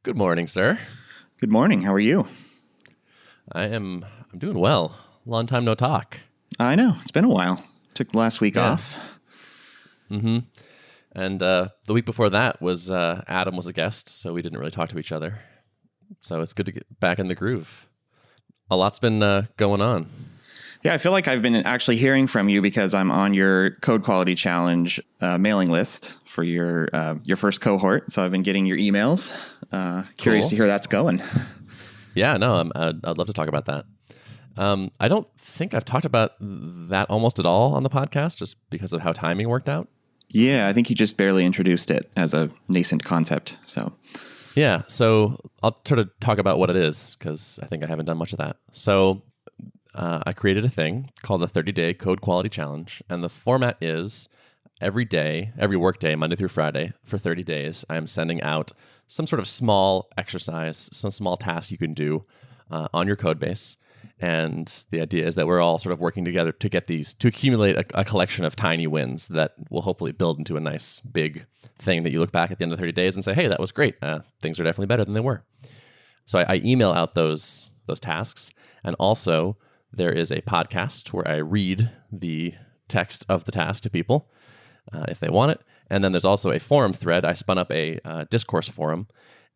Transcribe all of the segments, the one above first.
Good morning, sir. Good morning. How are you? I'm doing well. Long time no talk. I know. It's been a while. Took the last week off. Mm-hmm. And the week before that was Adam was a guest, so we didn't really talk to each other. So it's good to get back in the groove. A lot's been going on. Yeah, I feel like I've been actually hearing from you because I'm on your Code Quality Challenge mailing list for your first cohort. So I've been getting your emails. Curious Cool. to hear how that's going. Yeah, no, I'd love to talk about that. I don't think I've talked about that almost at all on the podcast, just because of how timing worked out. Yeah, I think you just barely introduced it as a nascent concept. So Yeah, so I'll sort of talk about what it is, because I think I haven't done much of that. So I created a thing called the 30-Day Code Quality Challenge, and the format is every day, every workday, Monday through Friday, for 30 days, I'm sending out some sort of small exercise, some small task you can do on your code base. And the idea is that we're all sort of working together to get these, to accumulate a collection of tiny wins that will hopefully build into a nice big thing that you look back at the end of 30 days and say, hey, that was great. Things are definitely better than they were. So I email out those tasks. And also there is a podcast where I read the text of the task to people if they want it. And then there's also a forum thread. I spun up a discourse forum,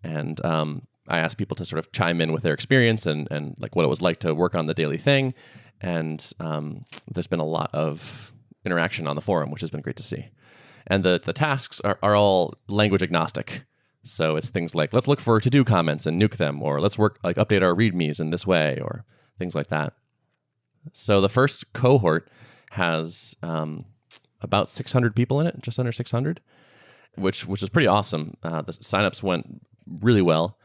and I asked people to sort of chime in with their experience and like what it was like to work on the daily thing. And there's been a lot of interaction on the forum, which has been great to see. And the tasks are all language agnostic. So it's things like, let's look for to-do comments and nuke them, or let's update our readmes in this way, or things like that. So the first cohort has about 600 people in it, just under 600, which is pretty awesome. The signups went really well.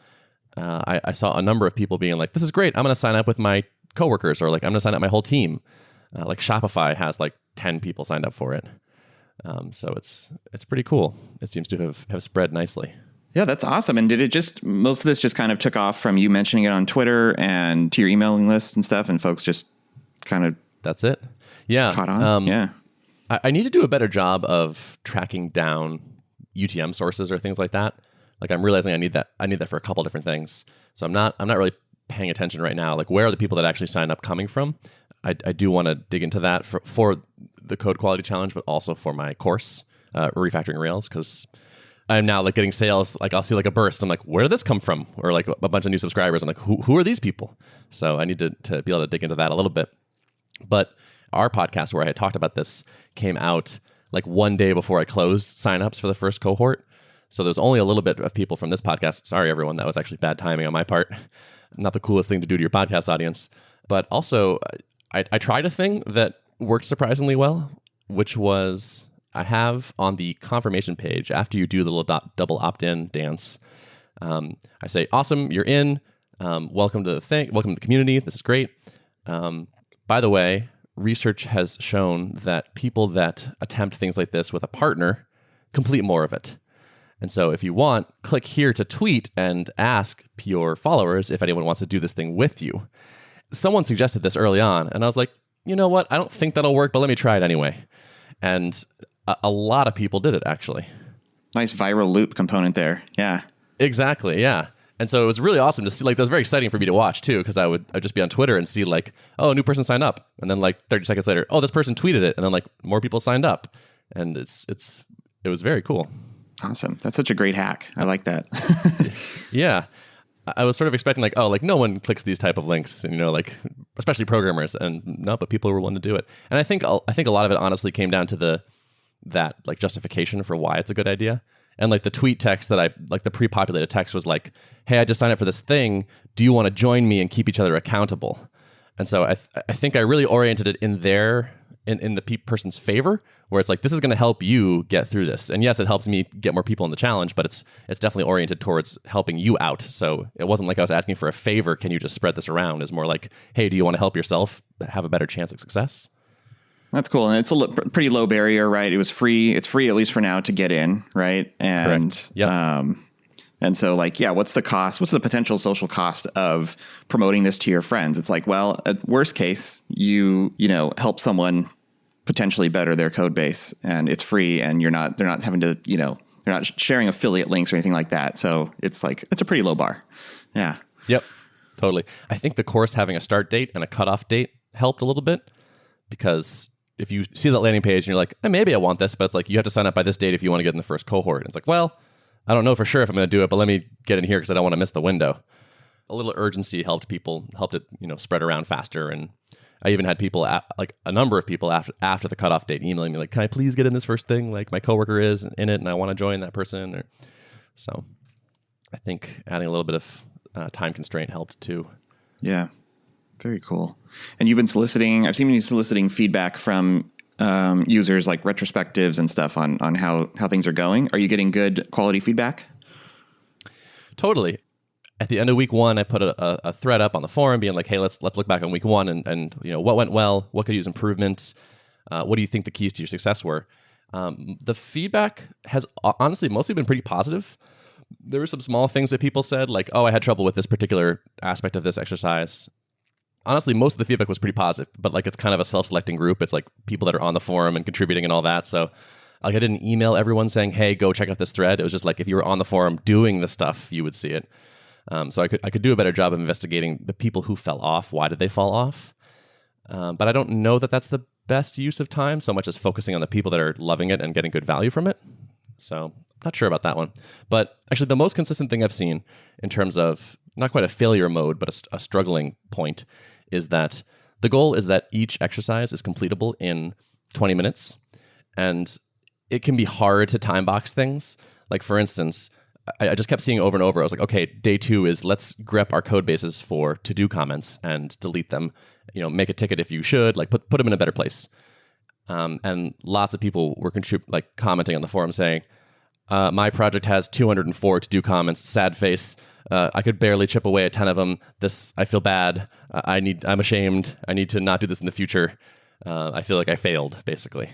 I saw a number of people being like, this is great. I'm going to sign up with my coworkers, or like, I'm going to sign up my whole team. Like Shopify has like 10 people signed up for it. So it's pretty cool. It seems to have spread nicely. yeah, that's awesome. And did it most of this just kind of took off from you mentioning it on Twitter and to your emailing list and stuff, and folks just kind of That's it. Yeah. caught on? Yeah. I need to do a better job of tracking down UTM sources or things like that. Like, I'm realizing I need that for a couple different things. So I'm not really paying attention right now. Like, where are the people that actually sign up coming from? I do want to dig into that for the Code Quality Challenge, but also for my course, Refactoring Rails, because I'm now like getting sales. Like, I'll see like a burst. I'm like, where did this come from? Or like a bunch of new subscribers. I'm like, who are these people? So I need to be able to dig into that a little bit. But our podcast where I had talked about this came out like one day before I closed signups for the first cohort. So there's only a little bit of people from this podcast. Sorry, everyone. That was actually bad timing on my part. Not the coolest thing to do to your podcast audience. But also, I tried a thing that worked surprisingly well, which was I have on the confirmation page, after you do the little double opt-in dance, I say, awesome, you're in. Welcome to the thing. Welcome to the community. This is great. By the way, research has shown that people that attempt things like this with a partner complete more of it. And so if you want, click here to tweet and ask your followers if anyone wants to do this thing with you. Someone suggested this early on, and I was like, you know what? I don't think that'll work, but let me try it anyway. And a lot of people did it, actually. Nice viral loop component there. Yeah. Exactly, yeah. And so it was really awesome to see. Like, that was very exciting for me to watch too, because I'd just be on Twitter and see like, oh, a new person signed up, and then like 30 seconds later, oh, this person tweeted it, and then like more people signed up, and it was very cool. Awesome. That's such a great hack. I like that. Yeah. I was sort of expecting like, oh, like no one clicks these type of links, and, like especially programmers, and no, but people were willing to do it. And I think a lot of it honestly came down to that like justification for why it's a good idea. And like the tweet text that the pre-populated text was like, hey, I just signed up for this thing. Do you want to join me and keep each other accountable? And so I think I really oriented it in the person's favor, where it's like, this is going to help you get through this. And yes, it helps me get more people in the challenge, but it's definitely oriented towards helping you out. So it wasn't like I was asking for a favor. Can you just spread this around? It's more like, hey, do you want to help yourself have a better chance of success? That's cool. And it's a pretty low barrier, right? It was free. It's free, at least for now, to get in, right? And correct. Yep. And so like, yeah, what's the cost? What's the potential social cost of promoting this to your friends? It's like, well, at worst case, you help someone potentially better their code base, and it's free, and they're not having to, You're not sharing affiliate links or anything like that. So it's a pretty low bar. Yeah. Yep, totally. I think the course having a start date and a cutoff date helped a little bit, because if you see that landing page and you're like, maybe I want this, but it's like, you have to sign up by this date if you want to get in the first cohort. And it's like, well, I don't know for sure if I'm going to do it, but let me get in here because I don't want to miss the window. A little urgency helped it, spread around faster. And I even had people, like a number of people after the cutoff date, emailing me like, can I please get in this first thing? Like, my coworker is in it and I want to join that person. So I think adding a little bit of time constraint helped too. Yeah. Very cool. And you've been I've seen you soliciting feedback from users, like retrospectives and stuff on how things are going. Are you getting good quality feedback? Totally. At the end of week 1, I put a thread up on the forum being like, hey, let's look back on week 1 and what went well, what could use improvements, what do you think the keys to your success were? The feedback has honestly mostly been pretty positive. There were some small things that people said, like, oh, I had trouble with this particular aspect of this exercise. Honestly, most of the feedback was pretty positive, but like, it's kind of a self-selecting group. It's like people that are on the forum and contributing and all that. So like, I didn't email everyone saying, hey, go check out this thread. It was just like, if you were on the forum doing the stuff, you would see it. So I could do a better job of investigating the people who fell off. Why did they fall off? But I don't know that that's the best use of time so much as focusing on the people that are loving it and getting good value from it. So I'm not sure about that one. But actually, the most consistent thing I've seen in terms of not quite a failure mode, but a struggling point is that the goal is that each exercise is completable in 20 minutes. And it can be hard to time box things. Like, for instance, I just kept seeing over and over. I was like, okay, day 2 is let's grep our code bases for to-do comments and delete them. Make a ticket if you should, like put them in a better place. And lots of people were commenting on the forum saying, my project has 204 to-do comments, sad face. I could barely chip away at 10 of them. I feel bad. I'm ashamed. I need to not do this in the future. I feel like I failed, basically.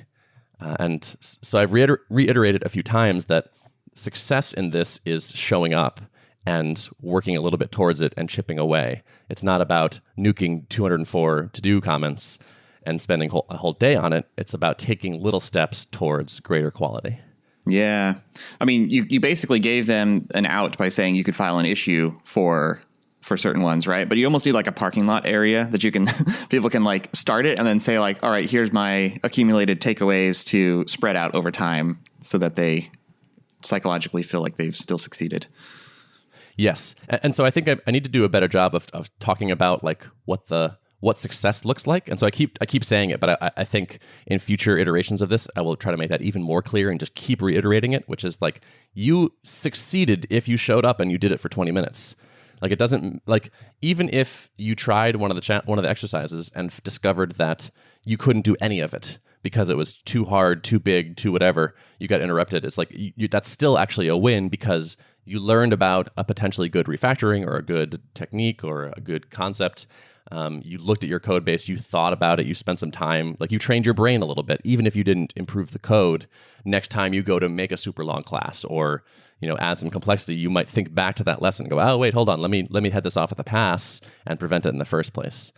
And so I've reiterated a few times that success in this is showing up and working a little bit towards it and chipping away. It's not about nuking 204 to-do comments and spending a whole day on it. It's about taking little steps towards greater quality. Yeah. I mean, you basically gave them an out by saying you could file an issue for certain ones, right? But you almost need like a parking lot area that you can, people can like start it and then say like, all right, here's my accumulated takeaways to spread out over time so that they psychologically feel like they've still succeeded. Yes. And so I think I need to do a better job of talking about like what success looks like. And so I keep saying it, but I think in future iterations of this, I will try to make that even more clear and just keep reiterating it, which is like, you succeeded if you showed up and you did it for 20 minutes. Like, it doesn't, like, even if you tried one of the exercises and discovered that you couldn't do any of it because it was too hard, too big, too whatever, you got interrupted. It's like, that's still actually a win because you learned about a potentially good refactoring or a good technique or a good concept. You looked at your code base, you thought about it, you spent some time, like you trained your brain a little bit. Even if you didn't improve the code, next time you go to make a super long class or add some complexity, you might think back to that lesson and go, oh, wait, hold on, let me head this off at the pass and prevent it in the first place.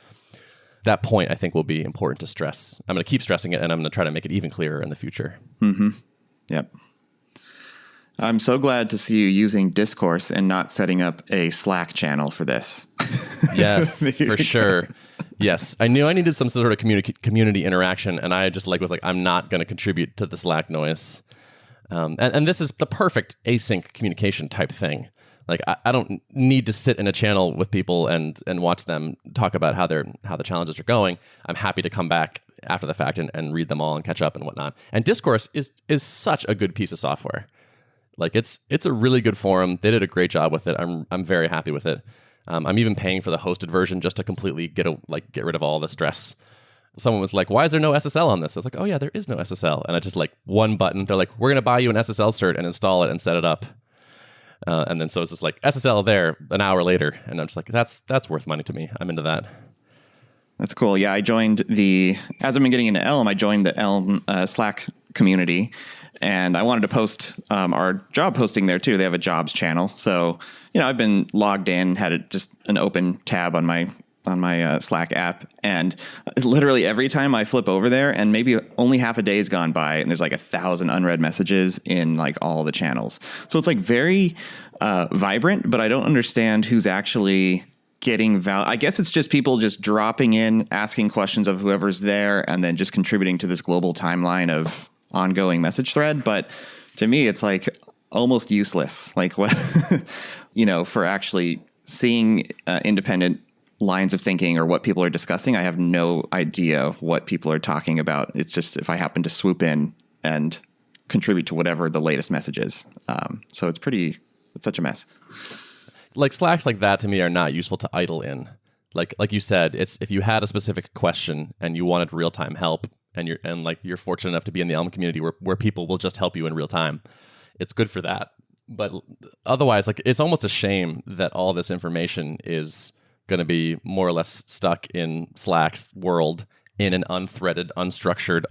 That point, I think, will be important to stress. I'm going to keep stressing it, and I'm going to try to make it even clearer in the future. Mm-hmm. Yep. I'm so glad to see you using Discourse and not setting up a Slack channel for this. Yes, for sure. Yes, I knew I needed some sort of community interaction, and I just was like, I'm not going to contribute to the Slack noise. And this is the perfect async communication type thing. Like, I don't need to sit in a channel with people and watch them talk about how the challenges are going. I'm happy to come back after the fact and read them all and catch up and whatnot. And Discourse is such a good piece of software. Like, it's a really good forum. They did a great job with it. I'm very happy with it. I'm even paying for the hosted version just to completely get rid of all the stress. Someone was like, why is there no SSL on this? I was like, oh yeah, there is no SSL. And I just one button. They're like, we're going to buy you an SSL cert and install it and set it up. And then so it's just like SSL there an hour later. And I'm just like, that's worth money to me. I'm into that. That's cool. Yeah, I joined as I've been getting into Elm, I joined the Elm Slack community. And I wanted to post our job posting there too. They have a jobs channel. So, I've been logged in, had just an open tab on my Slack app, and literally every time I flip over there, and maybe only half a day has gone by, and there's like 1,000 unread messages in like all the channels. So it's like very vibrant, but I don't understand who's actually getting value. I guess it's just people just dropping in, asking questions of whoever's there, and then just contributing to this global timeline of ongoing message thread. But to me, it's like almost useless. Like what, for actually seeing independent lines of thinking or what people are discussing. I have no idea what people are talking about. It's just if I happen to swoop in and contribute to whatever the latest message is. So it's such a mess. Like Slacks like that to me are not useful to idle in. Like you said, it's if you had a specific question and you wanted real-time help and you're fortunate enough to be in the Elm community where people will just help you in real time. It's good for that. But otherwise, like it's almost a shame that all this information is going to be more or less stuck in Slack's world in an unthreaded, unstructured,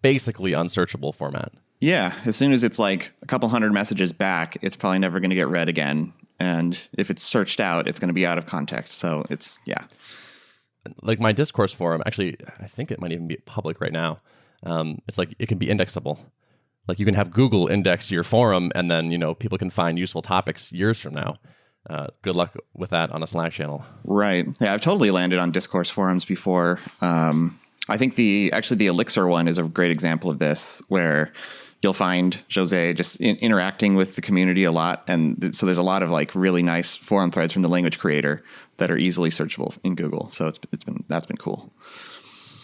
basically unsearchable format. Yeah. As soon as it's like a couple hundred messages back, it's probably never going to get read again. And if it's searched out, it's going to be out of context. So it's, yeah. Like my discourse forum, actually, I think it might even be public right now. It's like it can be indexable. Like you can have Google index your forum and then, people can find useful topics years from now. Good luck with that on a Slack channel. Right. Yeah, I've totally landed on discourse forums before. I think the Elixir one is a great example of this, where you'll find Jose just interacting with the community a lot. And so there's a lot of like really nice forum threads from the language creator that are easily searchable in Google. So that's been cool.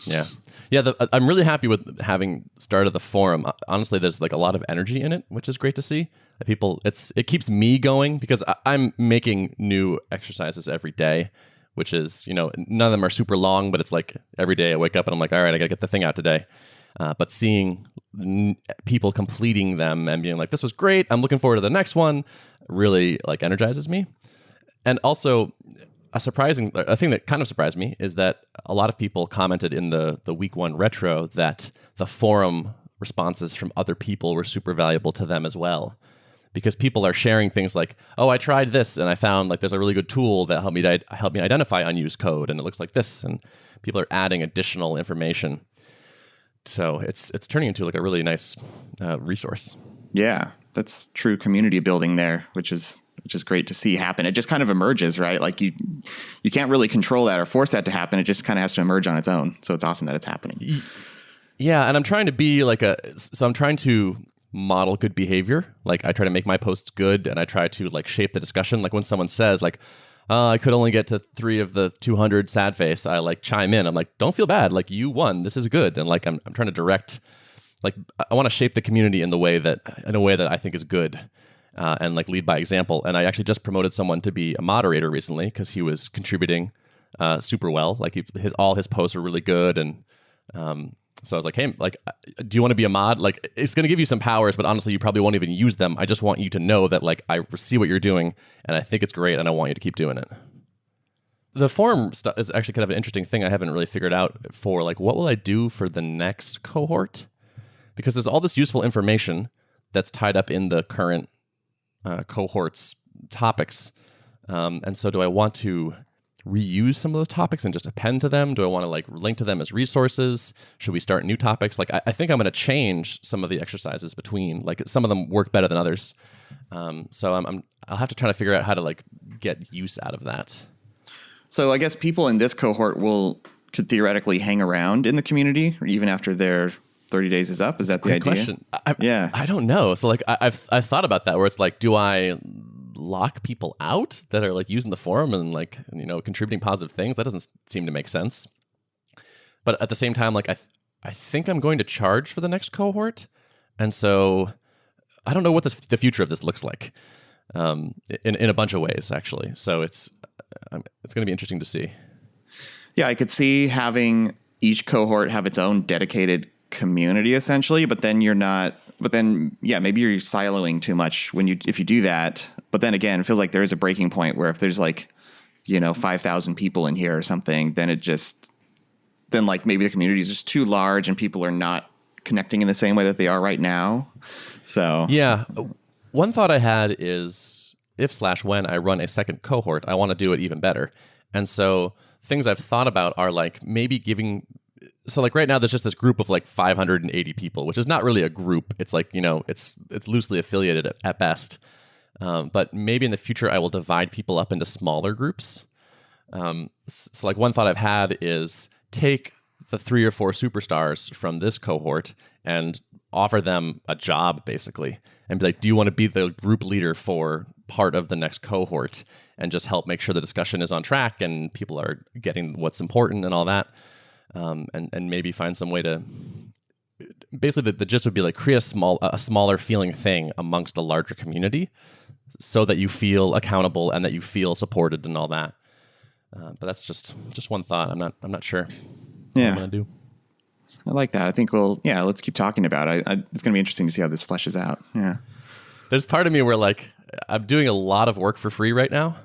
Yeah. Yeah, I'm really happy with having started the forum. Honestly, there's like a lot of energy in it, which is great to see. It keeps me going because I'm making new exercises every day, which is, none of them are super long, but it's like every day I wake up and I'm like, all right, I got to get the thing out today. But seeing people completing them and being like, this was great, I'm looking forward to the next one, really like energizes me. And also a thing that kind of surprised me is that a lot of people commented in the week 1 retro that the forum responses from other people were super valuable to them as well. Because people are sharing things like, oh, I tried this and I found like there's a really good tool that helped me identify unused code and it looks like this. And people are adding additional information. So it's turning into like a really nice resource. Yeah, that's true community building there, which is great to see happen. It just kind of emerges, right? Like you can't really control that or force that to happen. It just kind of has to emerge on its own. So it's awesome that it's happening. Yeah, and I'm trying to be I'm trying to model good behavior. Like I try to make my posts good and I try to like shape the discussion. Like when someone says like, I could only get to 3 of the 200 sad face, I like chime in. I'm like, don't feel bad. Like you won. This is good. And like I'm trying to direct, like I want to shape the community in a way that I think is good. And like lead by example. And I actually just promoted someone to be a moderator recently because he was contributing super well. Like all his posts are really good. And so I was like, hey, like, do you want to be a mod? Like, it's going to give you some powers, but honestly, you probably won't even use them. I just want you to know that like I see what you're doing and I think it's great and I want you to keep doing it. The forum stuff is actually kind of an interesting thing I haven't really figured out for like, what will I do for the next cohort? Because there's all this useful information that's tied up in the current cohorts topics. And so do I want to reuse some of those topics and just append to them? Do I want to like link to them as resources? Should we start new topics? Like I think I'm going to change some of the exercises between, like some of them work better than others. So I'll have to try to figure out how to like get use out of that. So I guess people in this cohort could theoretically hang around in the community or even after their 30 days is up. Is that the idea? Question. I don't know. So like I've thought about that where it's like, do I lock people out that are like using the forum and like, contributing positive things? That doesn't seem to make sense. But at the same time, like I think I'm going to charge for the next cohort. And so I don't know what the future of this looks like in a bunch of ways, actually. So it's going to be interesting to see. Yeah, I could see having each cohort have its own dedicated community essentially, but then maybe you're siloing too much if you do that. But then again, it feels like there is a breaking point where if there's like, 5,000 people in here or something, then like maybe the community is just too large and people are not connecting in the same way that they are right now. So yeah, one thought I had is if/when I run a second cohort, I want to do it even better. And so things I've thought about are like maybe giving. So like right now, there's just this group of like 580 people, which is not really a group. It's like, it's loosely affiliated at best. But maybe in the future, I will divide people up into smaller groups. So like one thought I've had is take the 3 or 4 superstars from this cohort and offer them a job basically and be like, do you want to be the group leader for part of the next cohort and just help make sure the discussion is on track and people are getting what's important and all that. And maybe find some way to basically the gist would be like create a smaller feeling thing amongst a larger community so that you feel accountable and that you feel supported and all that. But that's just one thought. I'm not sure what I'm gonna do. I like that. I think let's keep talking about it. It's gonna be interesting to see how this fleshes out. Yeah. There's part of me where like I'm doing a lot of work for free right now.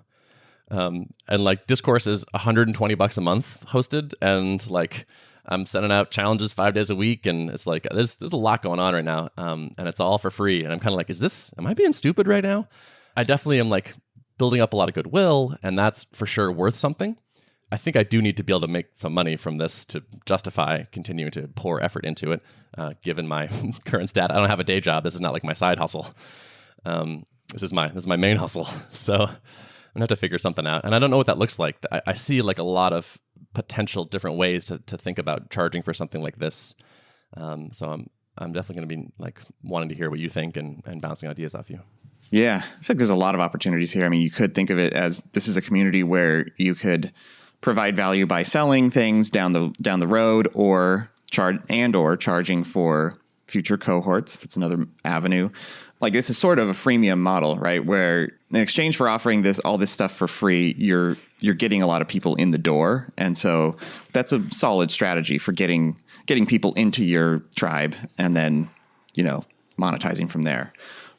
And like Discourse is $120 a month hosted, and like I'm sending out challenges 5 days a week, and it's like there's a lot going on right now, and it's all for free. And I'm kind of like, am I being stupid right now? I definitely am like building up a lot of goodwill, and that's for sure worth something. I think I do need to be able to make some money from this to justify continuing to pour effort into it, given my current stat. I don't have a day job. This is not like my side hustle. This is my main hustle. So I'm gonna have to figure something out, and I don't know what that looks like. I see like a lot of potential different ways to think about charging for something like this. So I'm definitely gonna be like wanting to hear what you think and bouncing ideas off you. Yeah, I feel like there's a lot of opportunities here. I mean, you could think of it as this is a community where you could provide value by selling things down the road, or charging for future cohorts. That's another avenue. Like this is sort of a freemium model, right? Where in exchange for offering all this stuff for free, you're getting a lot of people in the door, and so that's a solid strategy for getting people into your tribe, and then monetizing from there.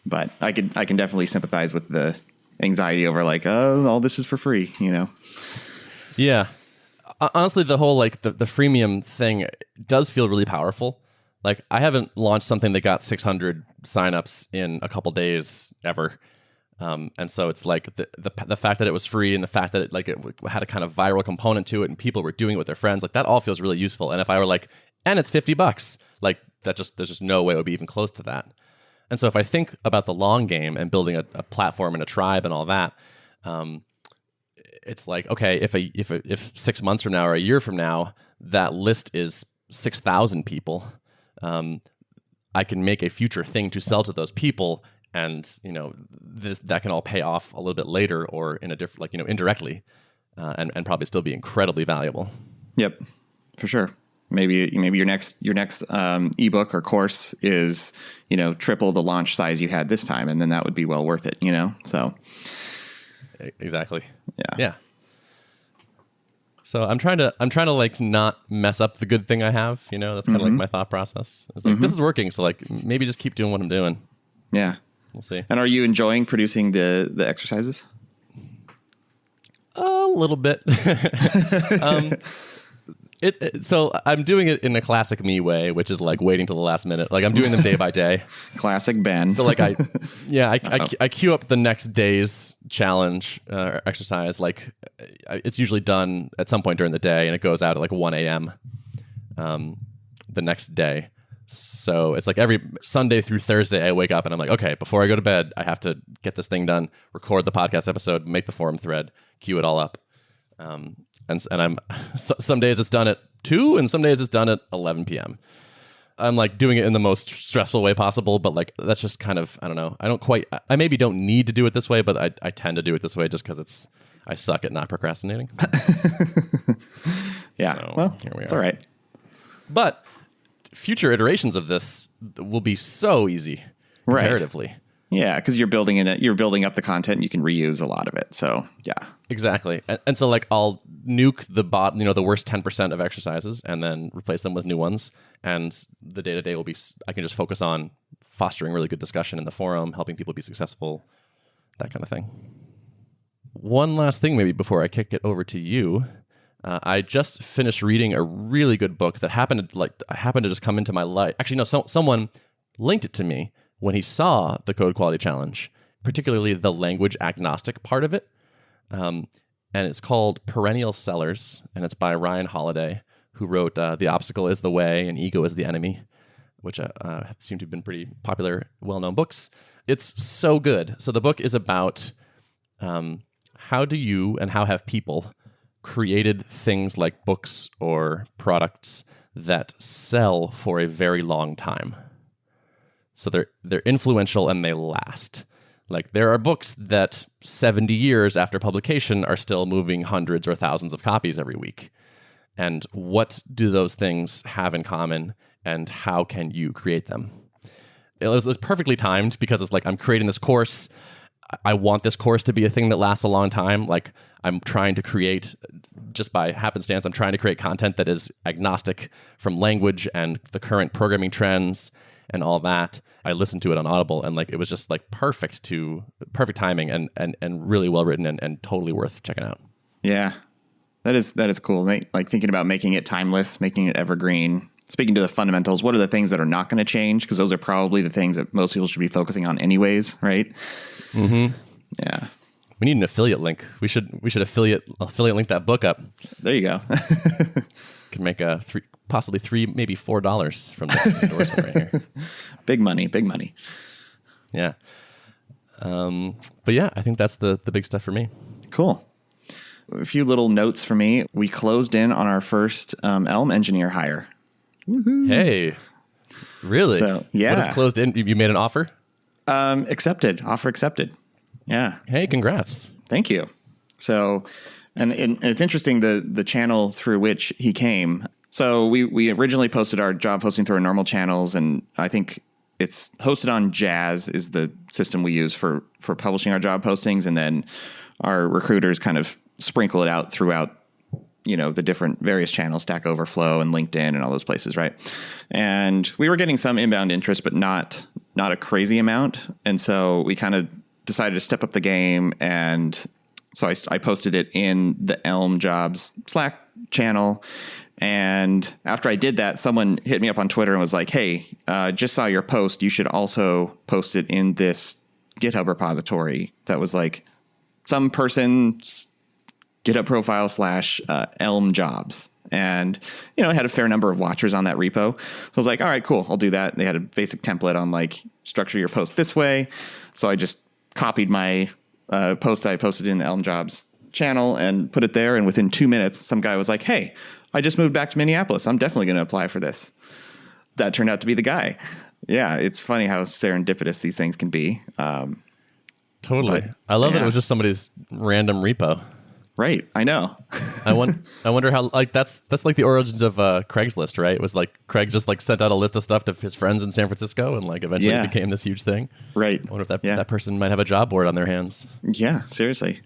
But I can definitely sympathize with the anxiety over like, oh, all this is for free, Yeah, honestly, the whole like the freemium thing does feel really powerful. Like I haven't launched something that got 600 signups in a couple days ever. And so it's like the fact that it was free and the fact that it had a kind of viral component to it and people were doing it with their friends, like that all feels really useful. And if I were like, and it's $50, like there's just no way it would be even close to that. And so if I think about the long game and building a platform and a tribe and all that, it's like, okay, if 6 months from now or a year from now, that list is 6,000 people, I can make a future thing to sell to those people, and that can all pay off a little bit later or in a different, indirectly, and probably still be incredibly valuable. Yep, for sure. Maybe your next ebook or course is triple the launch size you had this time, and then that would be well worth it. So exactly. Yeah. So I'm trying to like not mess up the good thing I have. That's kind of like my thought process. It's like this is working, so like maybe just keep doing what I'm doing. Yeah, we'll see. And are you enjoying producing the exercises? A little bit. So I'm doing it in a classic me way, which is like waiting till the last minute. Like I'm doing them day by day. Classic Ben. So like I queue up the next day's challenge exercise. Like it's usually done at some point during the day, and it goes out at like 1 a.m. The next day. So it's like every Sunday through Thursday, I wake up and I'm like, okay, before I go to bed, I have to get this thing done, record the podcast episode, make the forum thread, queue it all up. And I'm some days it's done at 2 and some days it's done at 11 p.m. I'm like doing it in the most stressful way possible, but like that's just kind of, I don't know. I maybe don't need to do it this way, but I tend to do it this way just because I suck at not procrastinating. Yeah. So, well, here we are. It's all right. But future iterations of this will be so easy comparatively. Right. Yeah, because you're building up the content and you can reuse a lot of it. So yeah. Exactly. And so like I'll nuke the worst 10% of exercises and then replace them with new ones. And the day-to-day will be, I can just focus on fostering really good discussion in the forum, helping people be successful, that kind of thing. One last thing maybe before I kick it over to you. I just finished reading a really good book that happened to just come into my life. Actually, no, someone linked it to me when he saw the Code Quality Challenge, particularly the language agnostic part of it. and it's called Perennial Sellers, and it's by Ryan Holiday, who wrote The Obstacle is the Way and Ego is the Enemy, which seem to have been pretty popular, well-known books. It's so good. So the book is about how do you and how have people created things like books or products that sell for a very long time. So they're influential and they last. Like there are books that 70 years after publication are still moving hundreds or thousands of copies every week. And what do those things have in common, and how can you create them? It was perfectly timed because it's like, I'm creating this course. I want this course to be a thing that lasts a long time. Like I'm trying to create, just by happenstance, I'm trying to create content that is agnostic from language and the current programming trends and all that. I listened to it on Audible, and like it was just like perfect timing and really well written and totally worth checking out. Yeah, that is cool. Like thinking about making it timeless, making it evergreen. Speaking to the fundamentals, what are the things that are not going to change? Because those are probably the things that most people should be focusing on anyways, right? Mm-hmm. Yeah. We need an affiliate link. We should affiliate link that book up. There you go. Can make possibly $3, maybe $4 from this endorsement right here. Big money. Yeah. But yeah, I think that's the big stuff for me. Cool. A few little notes for me. We closed in on our first Elm engineer hire. Woohoo. Hey, really? So, yeah. What is closed in? You made an offer? Accepted. Offer accepted. Yeah. Hey, congrats. Thank you. So, and it's interesting the channel through which he came. So we originally posted our job posting through our normal channels, and I think it's hosted on Jazz is the system we use for publishing our job postings, and then our recruiters kind of sprinkle it out throughout, the different various channels, Stack Overflow and LinkedIn and all those places, right? And we were getting some inbound interest, but not a crazy amount. And so we kind of decided to step up the game. And so I posted it in the Elm Jobs Slack channel. And after I did that, someone hit me up on Twitter and was like, hey, just saw your post. You should also post it in this GitHub repository. That was like some person's GitHub profile / Elm Jobs. And, I had a fair number of watchers on that repo. So I was like, all right, cool, I'll do that. They had a basic template on like structure your post this way. So I just copied my post I posted in the Elm Jobs channel and put it there. And within 2 minutes, some guy was like, hey, I just moved back to Minneapolis. I'm definitely going to apply for this. That turned out to be the guy. Yeah, it's funny how serendipitous these things can be. Totally. I love that it was just somebody's random repo. Right, I know. I wonder how, like, that's like the origins of Craigslist, right? It was like Craig just like sent out a list of stuff to his friends in San Francisco, and like eventually it became this huge thing. Right. I wonder if that person might have a job board on their hands. Yeah, seriously.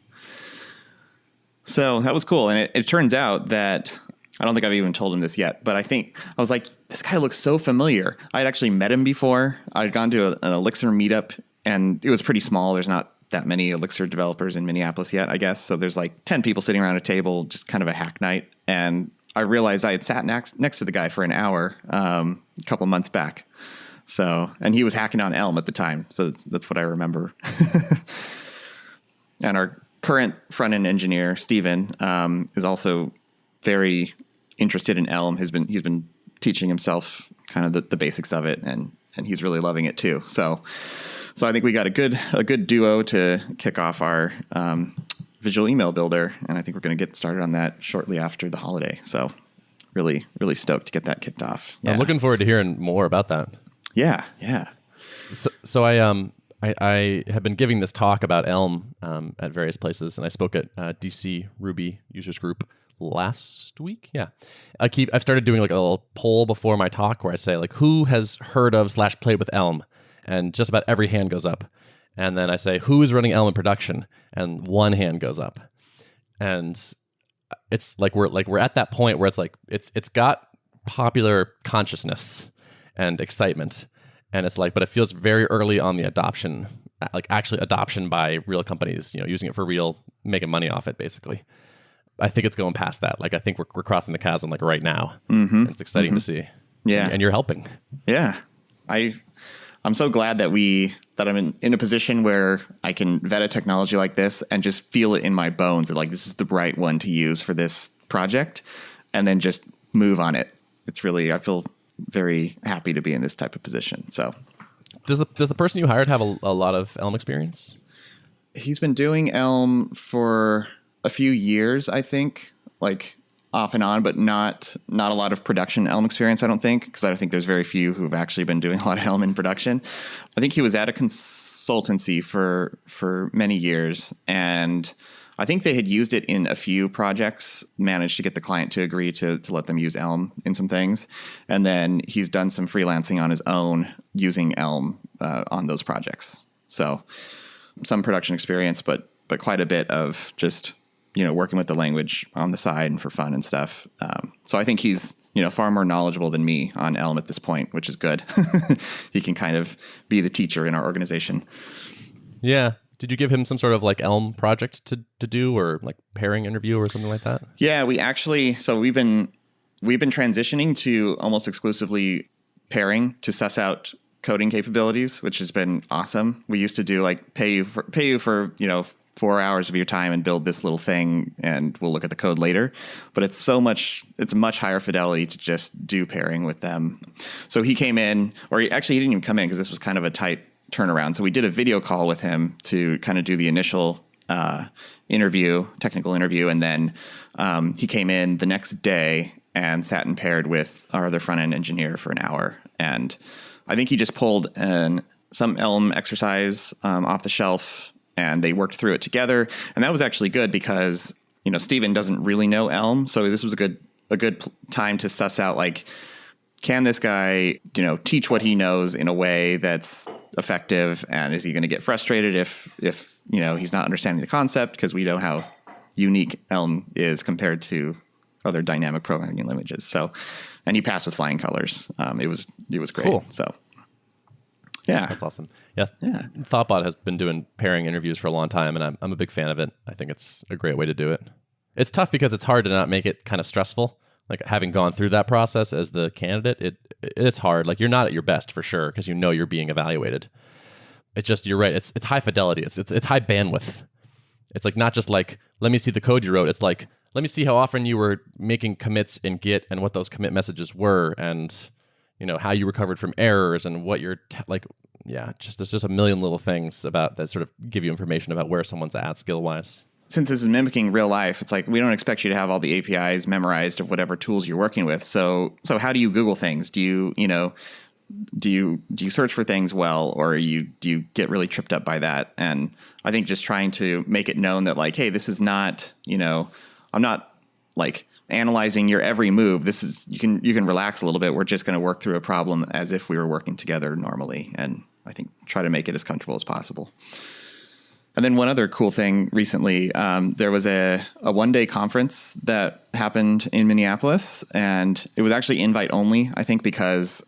So that was cool, and it turns out that I don't think I've even told him this yet, but I was like, this guy looks so familiar. I'd actually met him before. I'd gone to an Elixir meetup, and it was pretty small. There's not that many Elixir developers in Minneapolis yet, I guess. So there's like 10 people sitting around a table, just kind of a hack night. And I realized I had sat next to the guy for an hour a couple months back. So, and he was hacking on Elm at the time. So that's what I remember. And our current front-end engineer, Steven, is also very interested in Elm. He's been teaching himself kind of the basics of it, and he's really loving it too. So I think we got a good duo to kick off our visual email builder, and I think we're going to get started on that shortly after the holiday. So really, really stoked to get that kicked off. Yeah. I'm looking forward to hearing more about that. Yeah. So I have been giving this talk about Elm at various places, and I spoke at DC Ruby Users Group last week. Yeah, I've started doing like a little poll before my talk where I say like, who has heard of / played with Elm? And just about every hand goes up. And then I say, who is running Elm in production? And one hand goes up. And it's like we're at that point where it's like it's got popular consciousness and excitement. And it's like, but it feels very early on the adoption, like actually adoption by real companies, using it for real, making money off it, basically. I think it's going past that. Like, I think we're crossing the chasm like right now. Mm-hmm. It's exciting to see. Yeah. And you're helping. Yeah. I'm so glad that I'm in a position where I can vet a technology like this and just feel it in my bones that like this is the right one to use for this project, and then just move on it. I feel very happy to be in this type of position. So Does the person you hired have a lot of Elm experience? he's been doing Elm for a few years, I think, like off and on, but not a lot of production Elm experience, I don't think, because I think there's very few who've actually been doing a lot of Elm in production. I think he was at a consultancy for many years, and I think they had used it in a few projects, managed to get the client to agree to let them use Elm in some things. And then he's done some freelancing on his own using Elm on those projects. So some production experience, but quite a bit of just, working with the language on the side and for fun and stuff. So I think he's, far more knowledgeable than me on Elm at this point, which is good. He can kind of be the teacher in our organization. Yeah. Did you give him some sort of like Elm project to do, or like pairing interview or something like that? Yeah, we've been transitioning to almost exclusively pairing to suss out coding capabilities, which has been awesome. We used to do like pay you for 4 hours of your time and build this little thing, and we'll look at the code later. But it's a much higher fidelity to just do pairing with them. So he came in, he didn't even come in because this was kind of a tight turnaround. So we did a video call with him to kind of do the initial technical interview. And then he came in the next day and sat and paired with our other front-end engineer for an hour. And I think he just pulled some Elm exercise off the shelf, and they worked through it together. And that was actually good because, Steven doesn't really know Elm. So this was a good time to suss out, like, can this guy, teach what he knows in a way that's effective? And is he going to get frustrated if he's not understanding the concept? Because we know how unique Elm is compared to other dynamic programming languages. So, and he passed with flying colors. It was great. Cool. So, yeah, that's awesome. Yeah. Thoughtbot has been doing pairing interviews for a long time, and I'm a big fan of it. I think it's a great way to do it. It's tough because it's hard to not make it kind of stressful. Like, having gone through that process as the candidate, it's hard. Like, you're not at your best for sure because you're being evaluated. It's just, you're right. It's high fidelity. It's high bandwidth. It's like not just like, let me see the code you wrote. It's like, let me see how often you were making commits in Git and what those commit messages were, and how you recovered from errors and what your there's just a million little things about that sort of give you information about where someone's at skill wise. Since this is mimicking real life, it's like we don't expect you to have all the APIs memorized of whatever tools you're working with. So how do you Google things? Do you search for things well, or do you get really tripped up by that? And I think just trying to make it known that, like, hey, this is not, I'm not like analyzing your every move. This is, you can relax a little bit. We're just going to work through a problem as if we were working together normally. And I think try to make it as comfortable as possible. And then one other cool thing recently, there was a one-day conference that happened in Minneapolis, and it was actually invite only, I think, because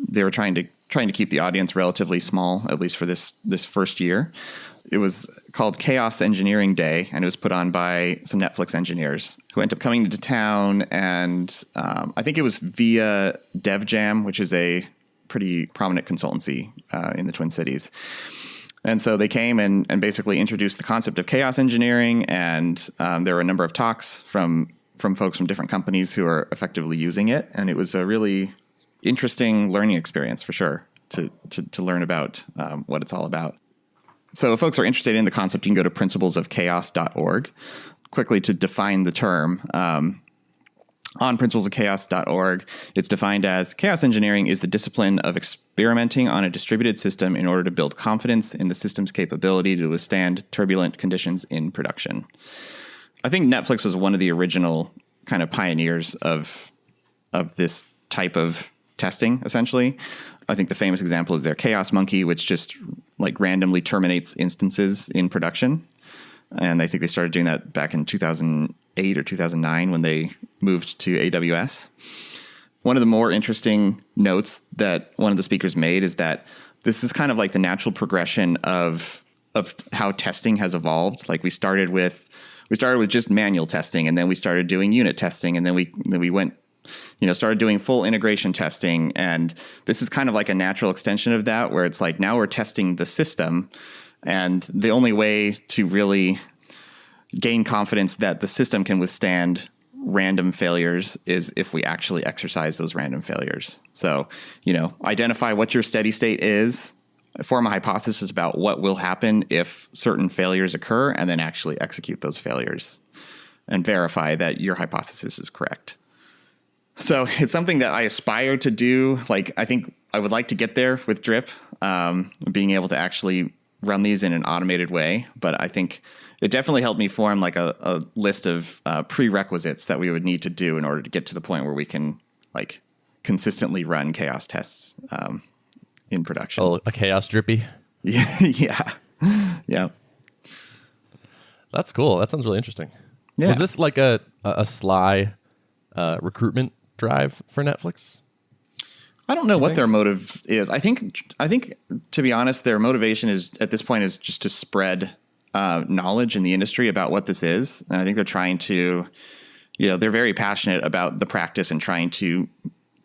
they were trying to keep the audience relatively small, at least for this first year. It was called Chaos Engineering Day, and it was put on by some Netflix engineers who ended up coming to town, and I think it was via DevJam, which is a pretty prominent consultancy in the Twin Cities. And so they came and basically introduced the concept of chaos engineering, and there were a number of talks from folks from different companies who are effectively using it, and it was a really interesting learning experience for sure to learn about what it's all about. So if folks are interested in the concept, you can go to principlesofchaos.org. Quickly to define the term, on principlesofchaos.org, it's defined as chaos engineering is the discipline of experimenting on a distributed system in order to build confidence in the system's capability to withstand turbulent conditions in production. I think Netflix was one of the original kind of pioneers of this type of testing, essentially. I think the famous example is their Chaos Monkey, which just like randomly terminates instances in production. And I think they started doing that back in 2008 or 2009 when they moved to AWS. One of the more interesting notes that one of the speakers made is that this is kind of like the natural progression of how testing has evolved. Like we started with just manual testing, and then we started doing unit testing, and then we went started doing full integration testing. And this is kind of like a natural extension of that, where it's like now we're testing the system. And the only way to really gain confidence that the system can withstand random failures is if we actually exercise those random failures. So, identify what your steady state is, form a hypothesis about what will happen if certain failures occur, and then actually execute those failures and verify that your hypothesis is correct. So it's something that I aspire to do. Like, I think I would like to get there with Drip, being able to actually run these in an automated way. But I think it definitely helped me form like a list of prerequisites that we would need to do in order to get to the point where we can like consistently run chaos tests in production. Oh, a chaos drippy. Yeah. That's cool. That sounds really interesting. Yeah. Was this like a sly recruitment drive for Netflix? I don't know what their motive is. I think to be honest, their motivation is at this point is just to spread knowledge in the industry about what this is. And I think they're trying to, they're very passionate about the practice and trying to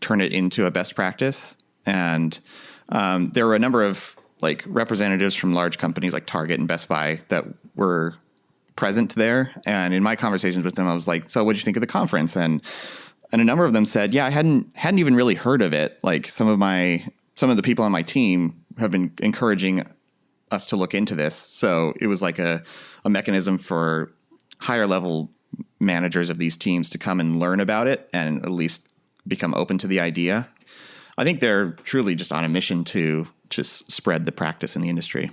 turn it into a best practice. And there were a number of like representatives from large companies like Target and Best Buy that were present there. And in my conversations with them, I was like, so what'd you think of the conference? And a number of them said, yeah, I hadn't even really heard of it. Like some of the people on my team have been encouraging us to look into this. So it was like a mechanism for higher level managers of these teams to come and learn about it and at least become open to the idea. I think they're truly just on a mission to just spread the practice in the industry.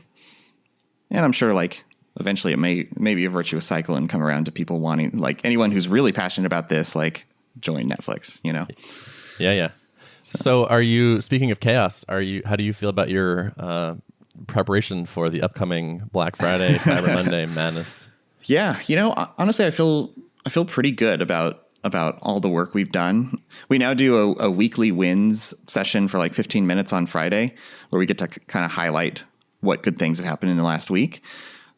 And I'm sure like eventually it may be a virtuous cycle and come around to people wanting, like anyone who's really passionate about this, like join Netflix, Yeah. So are you, speaking of chaos, how do you feel about your preparation for the upcoming Black Friday, Cyber Monday madness? Yeah. Honestly, I feel pretty good about all the work we've done. We now do a weekly wins session for like 15 minutes on Friday where we get to kind of highlight what good things have happened in the last week.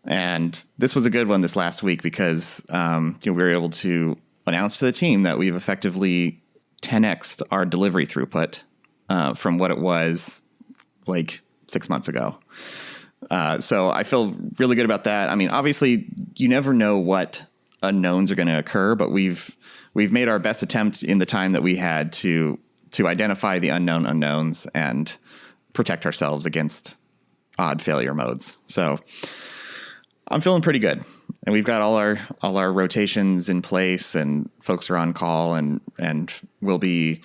And this was a good one this last week because we were able to announce to the team that we've effectively 10x'd our delivery throughput from what it was like 6 months ago. So I feel really good about that. I mean, obviously, you never know what unknowns are going to occur, but we've made our best attempt in the time that we had to identify the unknown unknowns and protect ourselves against odd failure modes. So I'm feeling pretty good. And we've got all our rotations in place and folks are on call and we'll be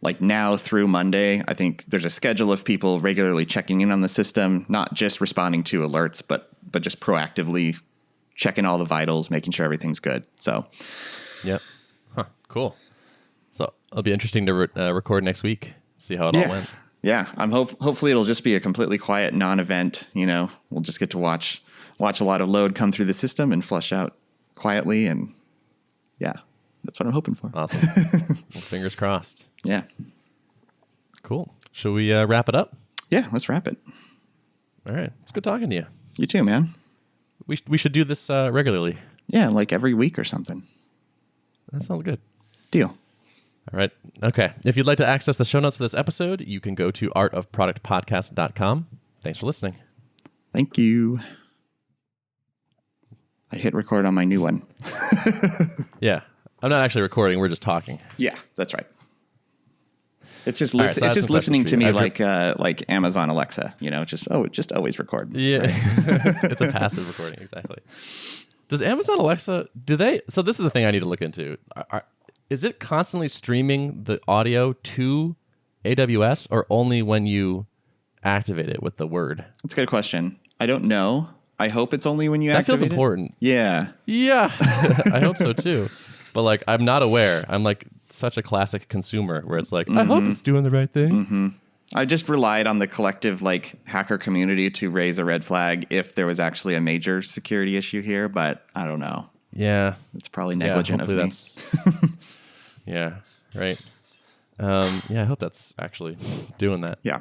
like now through Monday. I think there's a schedule of people regularly checking in on the system, not just responding to alerts, but just proactively checking all the vitals, making sure everything's good. So, yep. Huh, cool. So it'll be interesting to record next week, see how it all went. Yeah. Hopefully it'll just be a completely quiet non-event. We'll just get to watch a lot of load come through the system and flush out quietly. And yeah, that's what I'm hoping for. Awesome. Well, fingers crossed. Yeah. Cool. Should we wrap it up? Yeah, let's wrap it. All right. It's good talking to you. You too, man. We should do this regularly. Yeah, like every week or something. That sounds good. Deal. All right. Okay. If you'd like to access the show notes for this episode, you can go to artofproductpodcast.com. Thanks for listening. Thank you. I hit record on my new one. Yeah. I'm not actually recording. We're just talking. Yeah, that's right. It's just Right, so it's just listening to me like Amazon Alexa, just always record. Yeah. It's a passive recording. Exactly. Does Amazon Alexa, so this is the thing I need to look into. Is it constantly streaming the audio to AWS or only when you activate it with the word? That's a good question. I don't know. I hope it's only when you activate it. That feels important. Yeah. Yeah. I hope so too. But like, I'm not aware. I'm like such a classic consumer where it's like, I hope it's doing the right thing. Mm-hmm. I just relied on the collective like hacker community to raise a red flag if there was actually a major security issue here, but I don't know. Yeah. It's probably negligent of me. Yeah, right. I hope that's actually doing that. Yeah.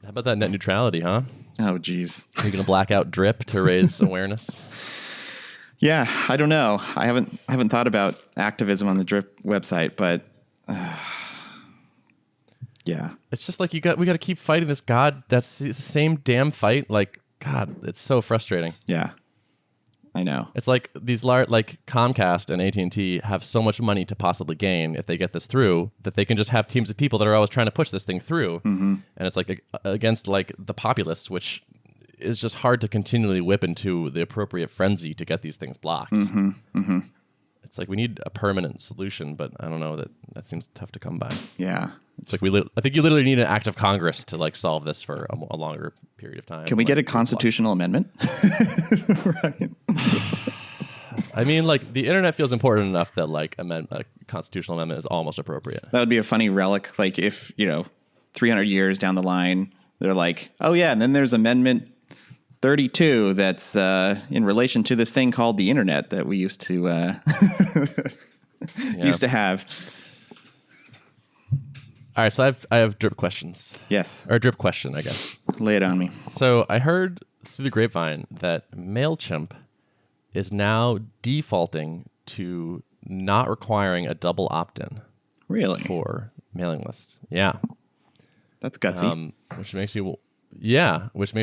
How about that net neutrality, huh? Oh, geez. Are you going to black out drip to raise awareness? Yeah, I don't know. I haven't thought about activism on the Drip website, but yeah. It's just like we got to keep fighting this. God, that's the same damn fight. Like, God, it's so frustrating. Yeah. I know. It's like these like Comcast and AT&T have so much money to possibly gain if they get this through that they can just have teams of people that are always trying to push this thing through. Mm-hmm. And it's like against like the populists, which is just hard to continually whip into the appropriate frenzy to get these things blocked. Mm-hmm. Mm-hmm. It's like we need a permanent solution, but I don't know, that seems tough to come by. Yeah. It's like I think you literally need an act of Congress to like solve this for a longer period of time. Can we get a constitutional amendment? Right. I mean, like the internet feels important enough that like a constitutional amendment is almost appropriate. That would be a funny relic. Like if 300 years down the line, they're like, oh yeah, and then there's Amendment 32 that's in relation to this thing called the internet that we used to used to have. All right, so I have drip questions. Yes. Or a drip question, I guess. Lay it on me. So I heard through the grapevine that MailChimp is now defaulting to not requiring a double opt-in. Really? For mailing lists. Yeah. That's gutsy. Which makes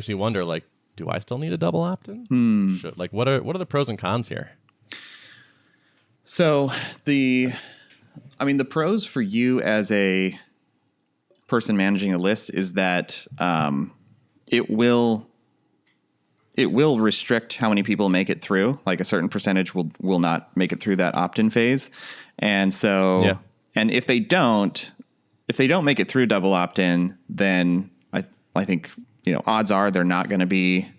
me wonder, like, do I still need a double opt-in? Like, what are the pros and cons here? So the pros for you as a person managing a list is that it will restrict how many people make it through. Like a certain percentage will not make it through that opt-in phase, and so and if they don't make it through double opt-in, then I think odds are they're not going to be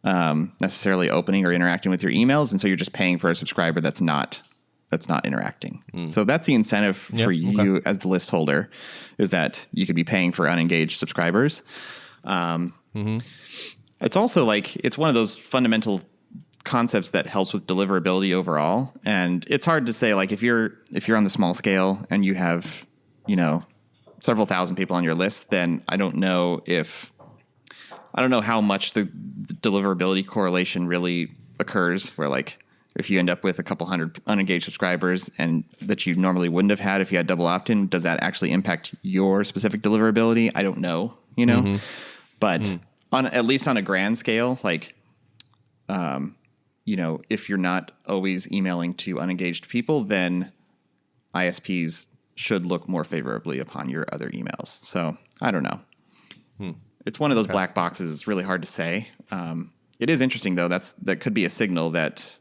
necessarily opening or interacting with your emails, and so you're just paying for a subscriber that's not interacting. So that's the incentive for you as the list holder, is that you could be paying for unengaged subscribers. It's also like, it's one of those fundamental concepts that helps with deliverability overall. And it's hard to say, like, if you're on the small scale and you have, several thousand people on your list, then I don't know how much the deliverability correlation really occurs, where like, if you end up with a couple hundred unengaged subscribers and that you normally wouldn't have had if you had double opt-in, does that actually impact your specific deliverability? I don't know, but at least on a grand scale, like, if you're not always emailing to unengaged people, then ISPs should look more favorably upon your other emails. So I don't know. It's one of those black boxes. It's really hard to say. It is interesting though. That could be a signal that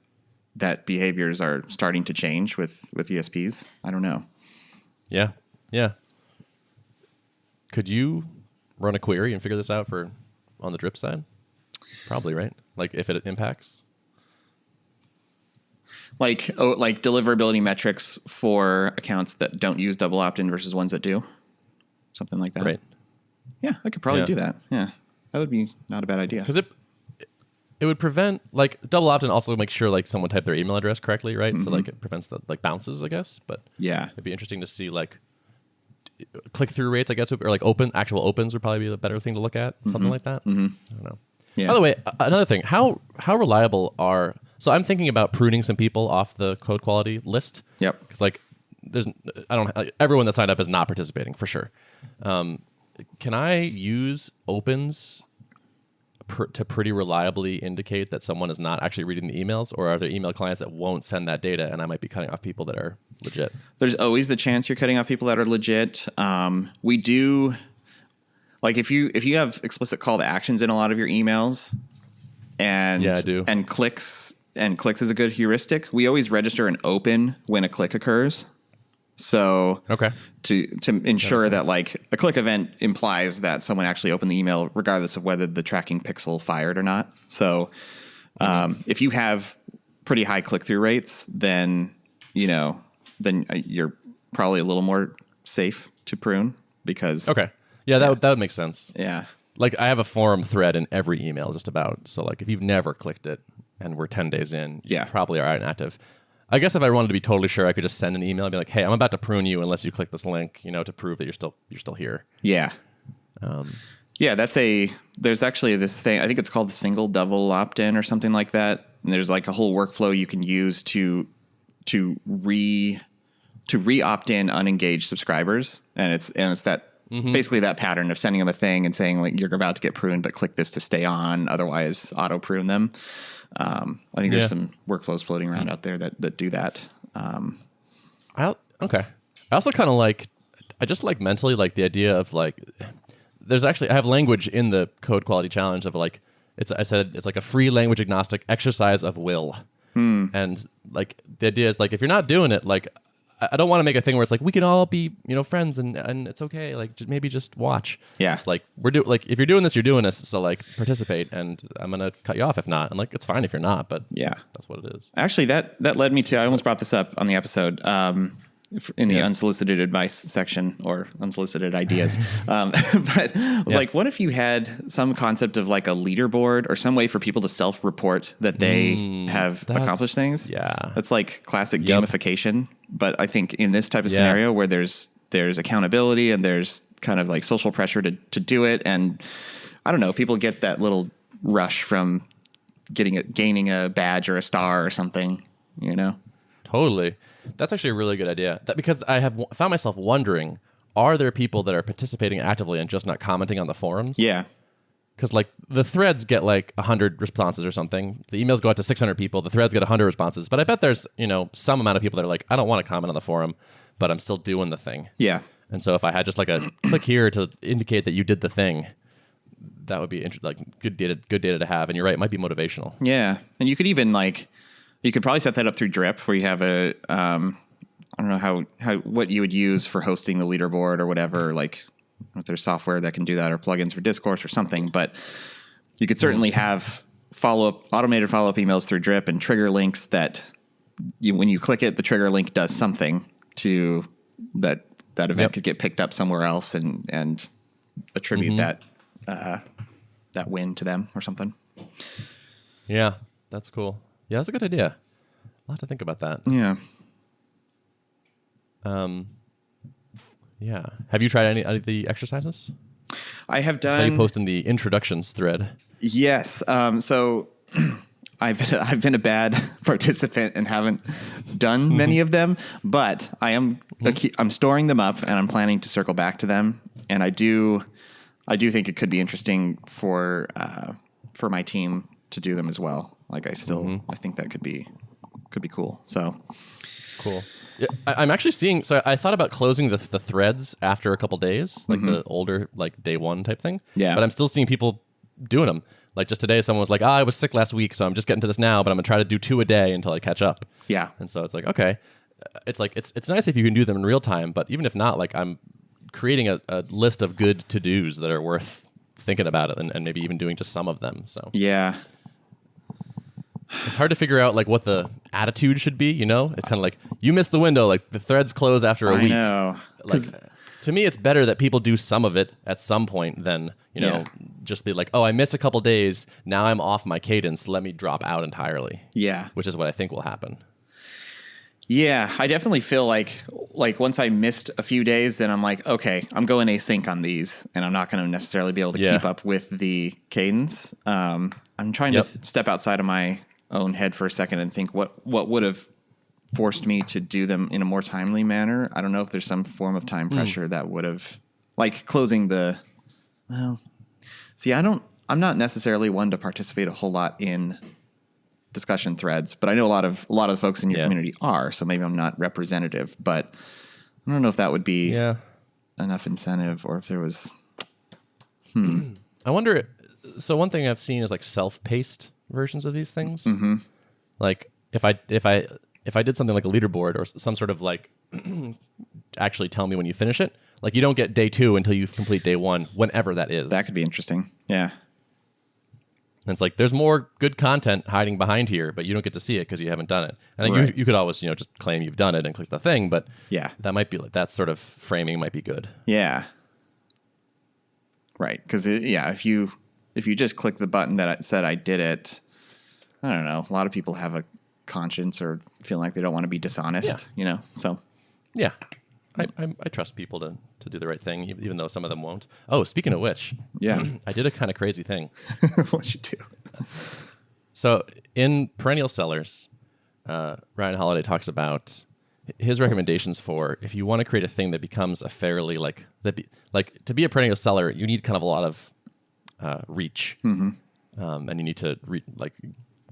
behaviors are starting to change with ESPs. I don't know. Yeah. Yeah. Could you run a query and figure this out on the drip side? Probably, right? Like if it impacts? Like deliverability metrics for accounts that don't use double opt-in versus ones that do? Something like that. Right. Yeah, I could probably do that. Yeah. That would be not a bad idea. Because it would prevent, like, double opt-in also makes sure, like, someone typed their email address correctly, right? So, like, it prevents the, like, bounces, I guess. But yeah, it'd be interesting to see, like, click-through rates, I guess, or, like, actual opens would probably be the better thing to look at. Something like that. I don't know. Yeah. By the way, another thing, how reliable are... So I'm thinking about pruning some people off the code quality list. Yep. Because, like, everyone that signed up is not participating, for sure. Can I use opens to pretty reliably indicate that someone is not actually reading the emails, or are there email clients that won't send that data and I might be cutting off people that are legit? There's always the chance you're cutting off people that are legit. We do, like, if you have explicit call to actions in a lot of your emails, and I do. And clicks is a good heuristic. We always register an open when a click occurs. So to ensure that like a click event implies that someone actually opened the email regardless of whether the tracking pixel fired or not. So if you have pretty high click-through rates, then you're probably a little more safe to prune because that would make sense. Yeah. Like I have a forum thread in every email just about. So like if you've never clicked it and we're 10 days in, you probably are inactive. I guess if I wanted to be totally sure, I could just send an email and be like, "Hey, I'm about to prune you unless you click this link, to prove that you're still here." Yeah. There's actually this thing, I think it's called the single double opt-in or something like that and there's like a whole workflow you can use to re-opt in unengaged subscribers, and it's that basically that pattern of sending them a thing and saying like you're about to get pruned, but click this to stay on, otherwise auto prune them. I think there's some workflows floating around out there that do that. Okay. I also kind of I just like mentally like the idea of like, I have language in the code quality challenge of like, it's like a free language agnostic exercise of will. And like the idea is like, if you're not doing it, like, I don't want to make a thing where it's like, we can all be, friends and it's okay. Like maybe just watch. Yeah. It's like, if you're doing this, you're doing this. So like participate, and I'm going to cut you off if not. And like, it's fine if you're not, but yeah, that's what it is. Actually, that led me to, I almost brought this up on the episode, in the unsolicited advice section or unsolicited ideas. But I was like, what if you had some concept of like a leaderboard or some way for people to self-report that they have accomplished things? Yeah. That's like classic gamification. But I think in this type of scenario where there's accountability and there's kind of like social pressure to do it. And I don't know, people get that little rush from gaining a badge or a star or something, Totally. That's actually a really good idea. Because I have found myself wondering, are there people that are participating actively and just not commenting on the forums? Yeah. Because like the threads get like 100 responses or something. The emails go out to 600 people. The threads get 100 responses. But I bet there's, some amount of people that are like, I don't want to comment on the forum, but I'm still doing the thing. Yeah. And so if I had just like a click here to indicate that you did the thing, that would be good data to have. And you're right, it might be motivational. Yeah. And you could even you could probably set that up through Drip, where you have I don't know how what you would use for hosting the leaderboard or whatever, like if there's software that can do that or plugins for Discourse or something. But you could certainly have automated follow-up emails through Drip and trigger links that when you click it, the trigger link does something to that event could get picked up somewhere else and attribute that win to them or something. Yeah, that's cool. Yeah, that's a good idea. I'll have to think about that. Yeah. Yeah. Have you tried any of the exercises? I have done. I saw you post in the introductions thread. Yes. So I've been a bad participant and haven't done many of them, but I'm storing them up and I'm planning to circle back to them. And I do think it could be interesting for my team to do them as well. Like I think that could be cool. So cool. Yeah, I'm actually seeing. So I thought about closing the threads after a couple days, like the older, like day one type thing. Yeah. But I'm still seeing people doing them. Like just today, someone was like, I was sick last week, so I'm just getting to this now, but I'm gonna try to do 2 a day until I catch up. Yeah. And so it's like, okay, it's like it's nice if you can do them in real time, but even if not, like I'm creating a list of good to-dos that are worth thinking about it and maybe even doing just some of them. So yeah. It's hard to figure out like what the attitude should be, It's kind of like you missed the window, like the threads close after a week. I know. Like to me, it's better that people do some of it at some point than just be like, oh, I missed a couple days. Now I'm off my cadence. Let me drop out entirely. Yeah, which is what I think will happen. Yeah, I definitely feel like once I missed a few days, then I'm like, okay, I'm going async on these, and I'm not going to necessarily be able to keep up with the cadence. I'm trying to step outside of my own head for a second and think what would have forced me to do them in a more timely manner. I don't know if there's some form of time pressure that would have, like closing the. Well, see, I'm not necessarily one to participate a whole lot in discussion threads, but I know a lot of the folks in your community are, so maybe I'm not representative, but I don't know if that would be enough incentive or if there was. I wonder. So one thing I've seen is like self-paced versions of these things. Mm-hmm. Like if I did something like a leaderboard or some sort of like actually tell me when you finish it, like you don't get day 2 until you complete day 1, whenever that is. That could be interesting. Yeah. And it's like there's more good content hiding behind here, but you don't get to see it because you haven't done it. I think you could always just claim you've done it and click the thing, but that might be like that sort of framing might be good. Yeah. Right, because if you just click the button that said I did it, I don't know. A lot of people have a conscience or feel like they don't want to be dishonest. So yeah, I trust people to do the right thing, even though some of them won't. Oh, speaking of which, I did a kind of crazy thing. What'd you do? So in perennial sellers, Ryan Holiday talks about his recommendations for if you want to create a thing that becomes a fairly to be a perennial seller, you need kind of a lot of reach, and you need to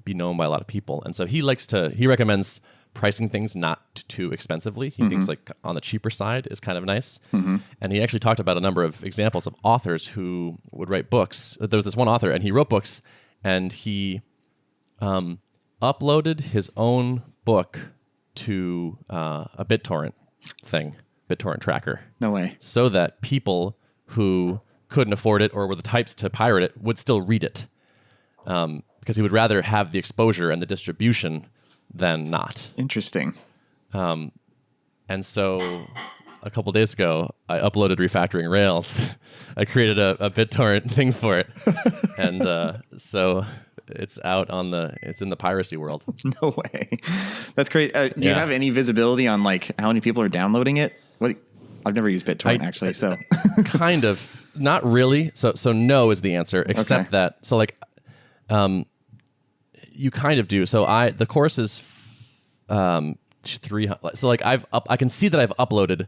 be known by a lot of people. And so he recommends pricing things not too expensively. He thinks like on the cheaper side is kind of nice. And he actually talked about a number of examples of authors who would write books. There was this one author, and he wrote books, and he uploaded his own book to a BitTorrent tracker. No way. So that people who couldn't afford it or were the types to pirate it would still read it. Because he would rather have the exposure and the distribution than not. Interesting. And so a couple days ago, I uploaded Refactoring Rails. I created a BitTorrent thing for it. And so it's out it's in the piracy world. No way. That's great. Do you have any visibility on like how many people are downloading it? I've never used BitTorrent actually, so. Kind of. Not really. So no is the answer, except that, so like, you kind of do. So the course is 300. So like I can see that I've uploaded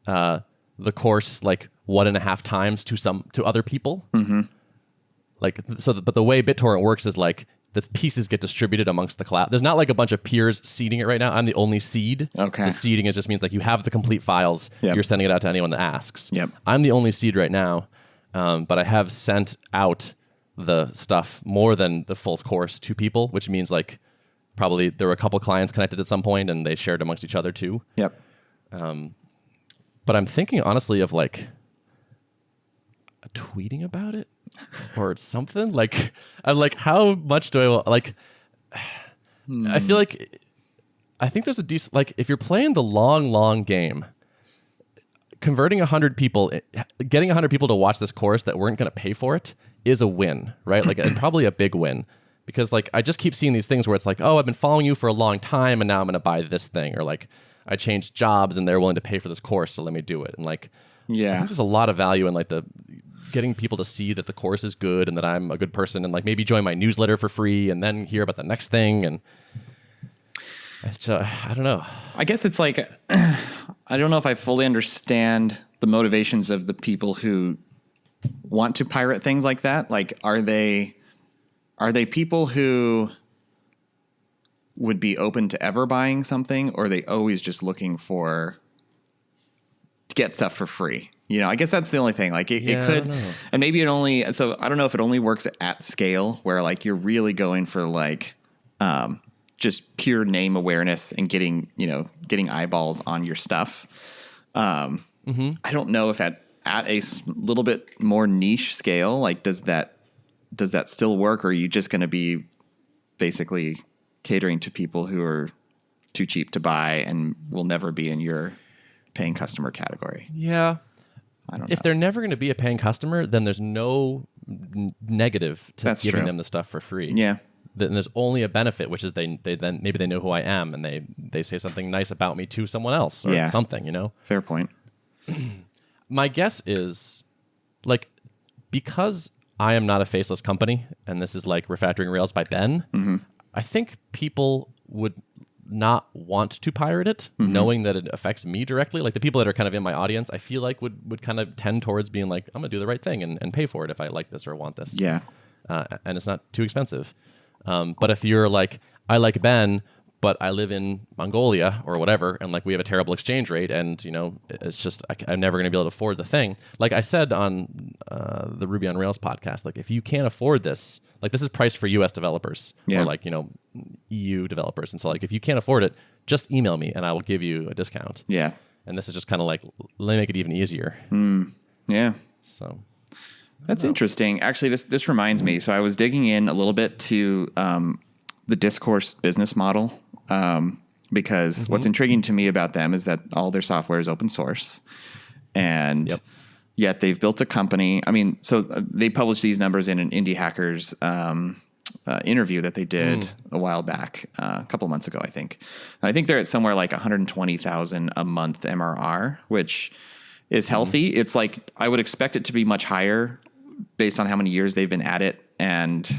the course like 1.5 times to other people. Like but the way BitTorrent works is like the pieces get distributed amongst the cloud. There's not like a bunch of peers seeding it right now. I'm the only seed. Okay. So seeding just means like you have the complete files. Yep. You're sending it out to anyone that asks. Yep. I'm the only seed right now, but I have sent out the stuff more than the full course to people, which means like probably there were a couple clients connected at some point and they shared amongst each other too. Yep. But I'm thinking honestly of like tweeting about it or something. Like I'm like, how much do I like? I feel like I think there's a decent like if you're playing the long game. Converting 100 people, getting 100 people to watch this course that weren't going to pay for it is a win, right? Like, and probably a big win, because like I just keep seeing these things where it's like, oh, I've been following you for a long time, and now I'm going to buy this thing, or like I changed jobs and they're willing to pay for this course, so let me do it. And like, I think there's a lot of value in like the getting people to see that the course is good and that I'm a good person, and like maybe join my newsletter for free and then hear about the next thing. And I don't know. I guess it's like, I don't know if I fully understand the motivations of the people who want to pirate things like that. Like, are they people who would be open to ever buying something, or are they always just looking to get stuff for free? You know, I guess that's the only thing. Like it could, and maybe it only, so I don't know if it only works at scale where like you're really going for like, just pure name awareness and getting eyeballs on your stuff. I don't know if at a little bit more niche scale, like does that still work, or are you just going to be basically catering to people who are too cheap to buy and will never be in your paying customer category? Yeah. I don't know. If they're never going to be a paying customer, then there's no negative to giving them the stuff for free. Yeah. Then there's only a benefit, which is they then maybe they know who I am and they say something nice about me to someone else or something, you know? Fair point. My guess is like, because I am not a faceless company and this is like Refactoring Rails by Ben, I think people would not want to pirate it, knowing that it affects me directly. Like the people that are kind of in my audience, I feel like would kind of tend towards being like, I'm gonna do the right thing and pay for it if I like this or want this. Yeah. And it's not too expensive. But if you're like, I like Ben, but I live in Mongolia or whatever, and like we have a terrible exchange rate, and you know, it's just I'm never going to be able to afford the thing. Like I said on the Ruby on Rails podcast, like if you can't afford this, like this is priced for U.S. developers or like EU developers, and so like if you can't afford it, just email me and I will give you a discount. Yeah. And this is just kind of like, let me make it even easier. Yeah. So. That's interesting. Actually, this reminds me. So I was digging in a little bit to the Discourse business model because what's intriguing to me about them is that all their software is open source, and yet they've built a company. I mean, so they published these numbers in an Indie Hackers interview that they did a while back, a couple months ago, I think. And I think they're at somewhere like 120,000 a month MRR, which is healthy. It's like I would expect it to be much higher based on how many years they've been at it and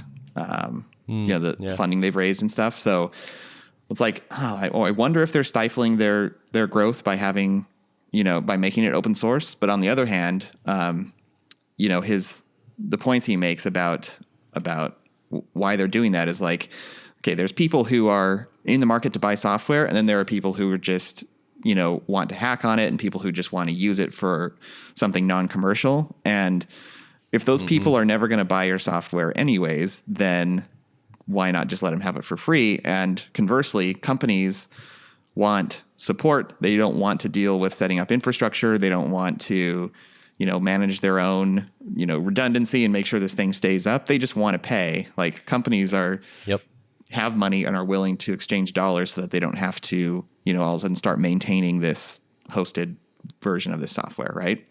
the funding they've raised and stuff. So it's like, I wonder if they're stifling their growth by having, by making it open source. But on the other hand, the points he makes about why they're doing that is like, okay, there's people who are in the market to buy software, and then there are people who are just, want to hack on it, and people who just want to use it for something non-commercial. And if those people are never going to buy your software anyways, then why not just let them have it for free? And conversely, companies want support. They don't want to deal with setting up infrastructure. They don't want to, manage their own, redundancy and make sure this thing stays up. They just want to pay. Like companies have money and are willing to exchange dollars so that they don't have to, all of a sudden start maintaining this hosted version of this software, right?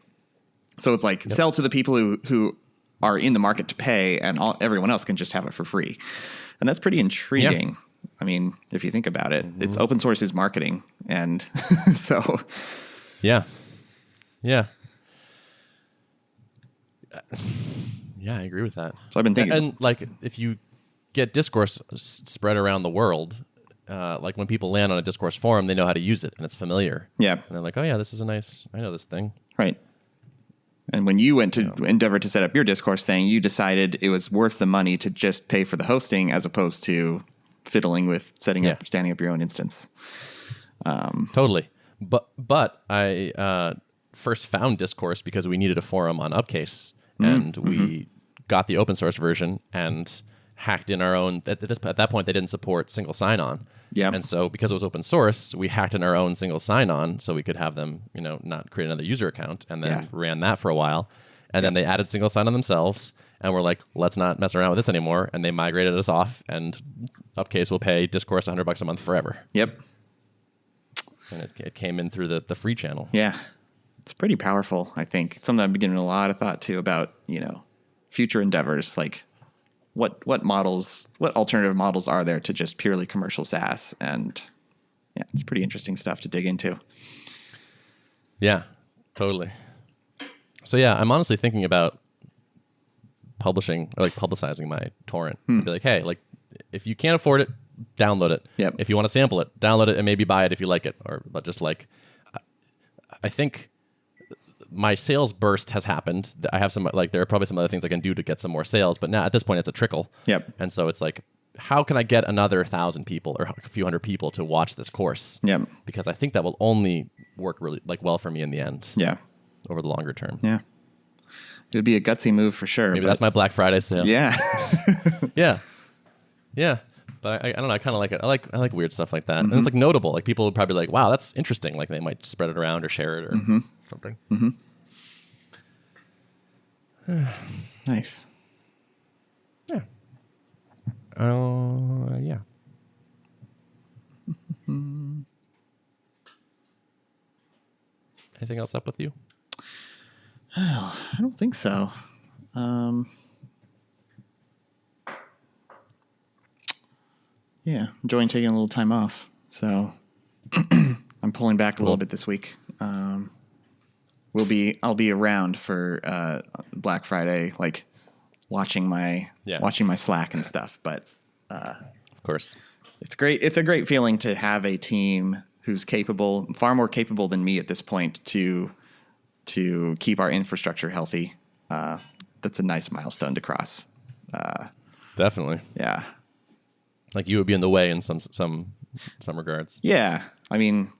So it's like sell to the people who are in the market to pay, and everyone else can just have it for free. And that's pretty intriguing. Yeah. I mean, if you think about it, it's open source is marketing. And so. Yeah. Yeah. Yeah, I agree with that. So I've been thinking. And like, if you get discourse spread around the world, like when people land on a discourse forum, they know how to use it and it's familiar. Yeah. And they're like, oh yeah, this is I know this thing. Right. And when you went to Endeavor to set up your discourse thing, you decided it was worth the money to just pay for the hosting as opposed to fiddling with standing up your own instance. Totally. But I first found discourse because we needed a forum on Upcase, and we got the open source version and hacked in our own. At that point, they didn't support single sign-on. Yeah. And so because it was open source, we hacked in our own single sign-on so we could have them, not create another user account, and then ran that for a while. And then they added single sign-on themselves, and we're like, let's not mess around with this anymore. And they migrated us off, and Upcase will pay Discourse $100 a month forever. Yep. And it came in through the free channel. Yeah. It's pretty powerful, I think. It's something I've been giving a lot of thought to about, future endeavors, like what alternative models are there to just purely commercial SaaS? And yeah, it's pretty interesting stuff to dig into. Yeah, totally. So yeah, I'm honestly thinking about publishing or like publicizing my torrent. Be like, hey, like if you can't afford it, download it. Yep. If you want to sample it, download it and maybe buy it if you like it. Or just like, I think my sales burst has happened. I have some, like, there are probably some other things I can do to get some more sales, but now at this point it's a trickle. Yep. And so it's like, how can I get another 1,000 people or a few hundred people to watch this course? Yep. Because I think that will only work really well for me in the end. Yeah. Over the longer term. Yeah. It would be a gutsy move for sure. Maybe that's my Black Friday sale. Yeah. Yeah. Yeah. But I don't know. I kind of like it. I like weird stuff like that. And it's like notable. Like people would probably be like, wow, that's interesting. Like they might spread it around or share it or something. Nice. Yeah. Yeah. Anything else up with you? Oh, I don't think so. Yeah, enjoying taking a little time off. So I'm pulling back a little bit this week. I'll be around for Black Friday, like watching my Slack and stuff. But of course, it's great. It's a great feeling to have a team who's capable, far more capable than me at this point, to keep our infrastructure healthy. That's a nice milestone to cross. Definitely. Yeah. Like you would be in the way in some regards. Yeah. I mean,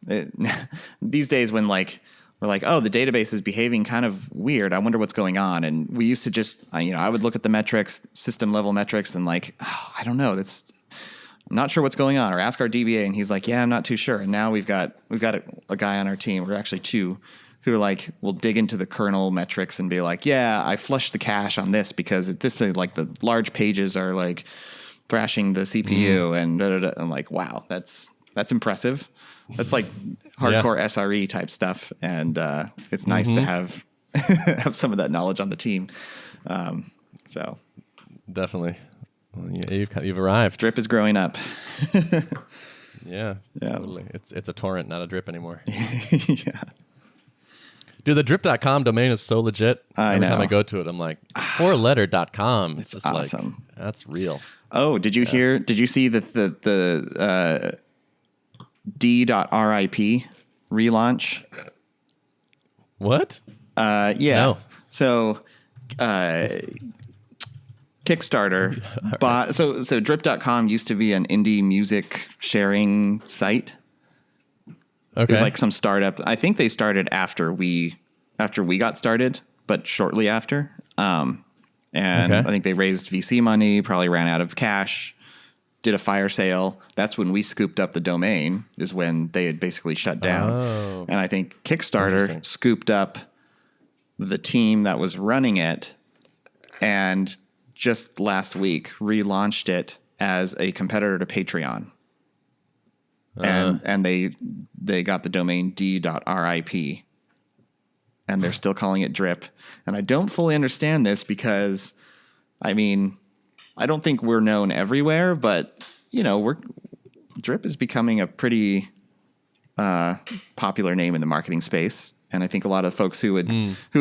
these days when like we're like, oh, the database is behaving kind of weird. I wonder what's going on. And we used to just, I would look at the metrics, system level metrics, and like, oh, I don't know. I'm not sure what's going on. Or ask our DBA, and he's like, yeah, I'm not too sure. And now we've got a guy on our team. We're actually two who are like, will dig into the kernel metrics and be like, yeah, I flushed the cache on this because at this point, like the large pages are like thrashing the CPU and da, da, da. I'm like, wow, that's impressive. That's like hardcore SRE type stuff. And it's nice to have some of that knowledge on the team. So definitely. Well, you've arrived. Drip is growing up. Yeah. Totally. It's a torrent, not a drip anymore. Yeah. Dude, the drip.com domain is so legit. Every time I go to it, I'm like, 4letter.com. It's just awesome. Like, that's real. Oh, did you hear? Did you see the D.RIP relaunch? What? Yeah. No. So, Kickstarter bought. So Drip.com used to be an indie music sharing site. Okay. It was like some startup. I think they started after we got started, but shortly after. And I think they raised VC money, probably ran out of cash, did a fire sale. That's when we scooped up the domain, is when they had basically shut down. Oh. And I think Kickstarter scooped up the team that was running it and just last week relaunched it as a competitor to Patreon. And they got the domain D.RIP. And they're still calling it Drip. And I don't fully understand this because, I mean, I don't think we're known everywhere, but, you know, Drip is becoming a pretty popular name in the marketing space. And I think a lot of folks who would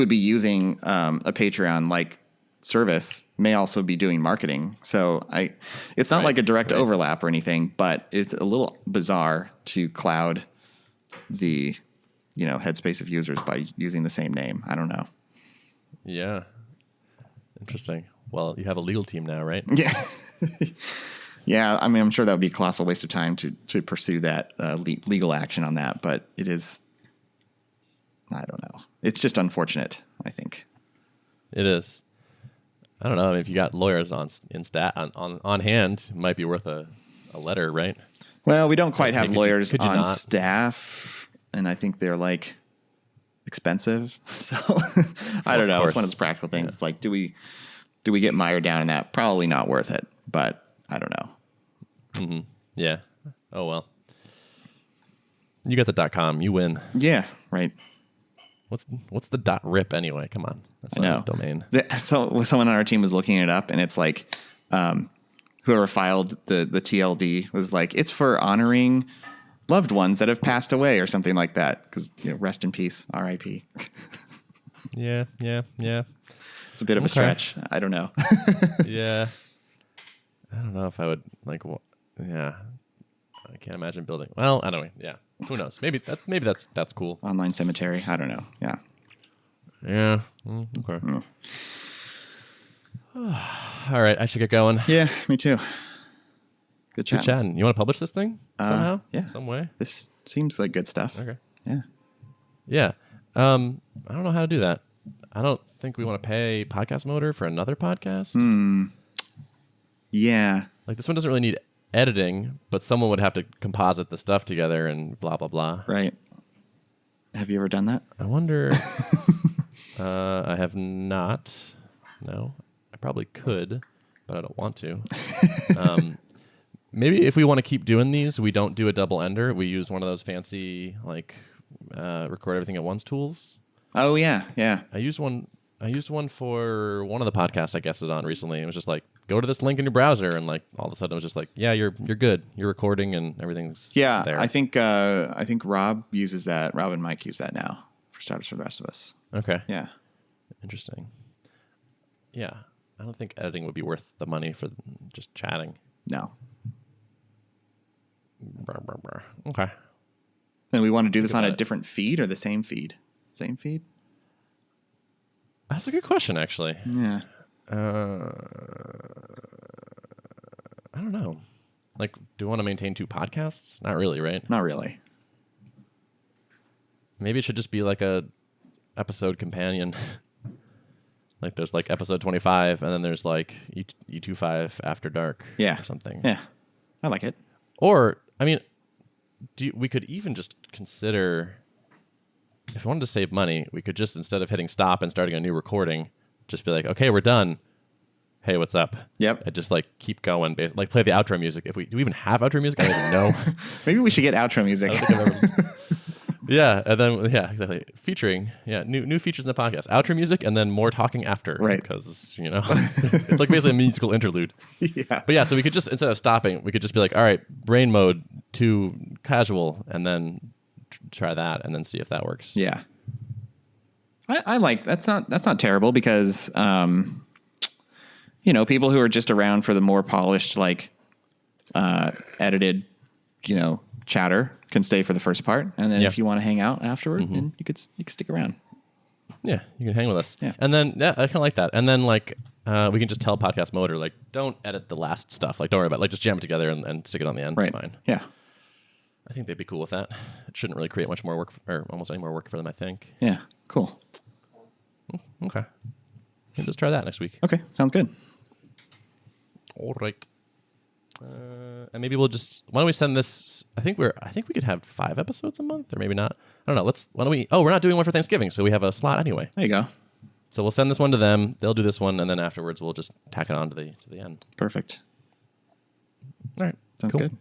be using a Patreon like service may also be doing marketing. So it's not like a direct overlap or anything, but it's a little bizarre to cloud the headspace of users by using the same name. I don't know. Yeah. Interesting. Well, you have a legal team now, right? Yeah. Yeah. I mean, I'm sure that would be a colossal waste of time to pursue that legal action on that, but it is, I don't know. It's just unfortunate, I think. It is. I don't know. I mean, if you got lawyers on hand, it might be worth a letter, right? Well, we don't quite have lawyers could you on not? Staff, and I think they're like expensive. So I don't know. It's one of those practical things. Yeah. It's like, do we get mired down in that? Probably not worth it, but I don't know. Mm-hmm. Yeah. Oh, well. You got the .com. You win. Yeah, right. What's the .rip anyway? Come on. That's not a domain. So someone on our team was looking it up, and it's like whoever filed the TLD was like, it's for honoring loved ones that have passed away or something like that. Because, rest in peace, R.I.P. Yeah. It's a bit of a stretch. I don't know. Yeah. I don't know if I would yeah. I can't imagine building. Well, I don't know. Yeah. Who knows? Maybe that's cool. Online cemetery. I don't know. Yeah. Yeah. Okay. All right. I should get going. Yeah, me too. Good chatting. You want to publish this thing somehow? Yeah. Some way? This seems like good stuff. Okay. Yeah. Yeah. I don't know how to do that. I don't think we want to pay Podcast Motor for another podcast. Yeah. Like this one doesn't really need editing, but someone would have to composite the stuff together and blah, blah, blah. Right. Have you ever done that? I wonder. I have not. No. I probably could, but I don't want to. Maybe if we want to keep doing these, we don't do a double ender. We use one of those fancy, record everything at once tools. Oh, yeah. Yeah. I used one for one of the podcasts I guested on recently. It was just like, go to this link in your browser, and all of a sudden it was just like, yeah, you're good. You're recording and everything's there. I think Rob uses that. Rob and Mike use that now for starters for the rest of us. Okay. Yeah. Interesting. Yeah. I don't think editing would be worth the money for just chatting. No. Okay. And we want to do this on a different feed or the same feed? Same feed? That's a good question, actually. Yeah. I don't know. Do you want to maintain two podcasts? Not really, right? Not really. Maybe it should just be like a episode companion. There's episode 25, and then there's E25 After Dark. Yeah. Or something. Yeah. I like it. Or, I mean, we could even just consider, if we wanted to save money, we could just, instead of hitting stop and starting a new recording, just be like, okay, we're done. Hey, what's up? Yep. And just play the outro music. Do we even have outro music? I don't even know. Maybe we should get outro music. I don't think I've ever. Yeah, and then exactly. Featuring new features in the podcast. Outro music and then more talking after. Right. Because, it's basically a musical interlude. Yeah. But yeah, so we could just, instead of stopping, we could just be like, all right, brain mode to casual, and then try that and then see if that works. Yeah. I like that's not terrible because people who are just around for the more polished, like edited, chatter can stay for the first part, and then if you want to hang out afterward, then you could stick around. Yeah, you can hang with us. Yeah. And then I kind of like that. And then like we can just tell Podcast Motor like don't edit the last stuff. Like don't worry about it. Like just jam it together and stick it on the end. Right. It's fine. Yeah. I think they'd be cool with that. It shouldn't really create much more work or almost any more work for them, I think. Yeah. Cool. Okay. Let's try that next week. Okay. Sounds good. All right. And maybe we'll why don't we send this? I think we could have 5 episodes a month, or maybe not. I don't know. Why don't we? Oh, we're not doing one for Thanksgiving, so we have a slot anyway. There you go. So we'll send this one to them. They'll do this one, and then afterwards we'll just tack it on to the end. Perfect. All right. Sounds cool. good.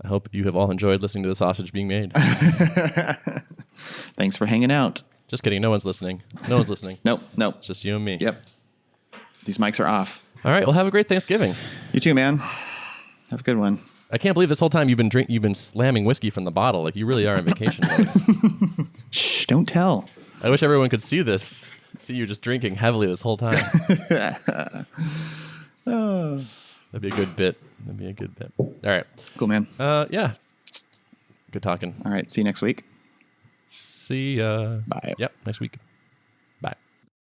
I hope you have all enjoyed listening to the sausage being made. Thanks for hanging out. Just kidding. No one's listening. Nope. Nope. It's just you and me. Yep. These mics are off. All right. Well, have a great Thanksgiving. You too, man. Have a good one. I can't believe this whole time you've been slamming whiskey from the bottle. Like you really are on vacation mode. Shh, don't tell. I wish everyone could see this. See you just drinking heavily this whole time. Oh. That'd be a good bit. All right. Cool, man. Yeah. Good talking. All right. See you next week. See ya. Bye. Yep. Next week.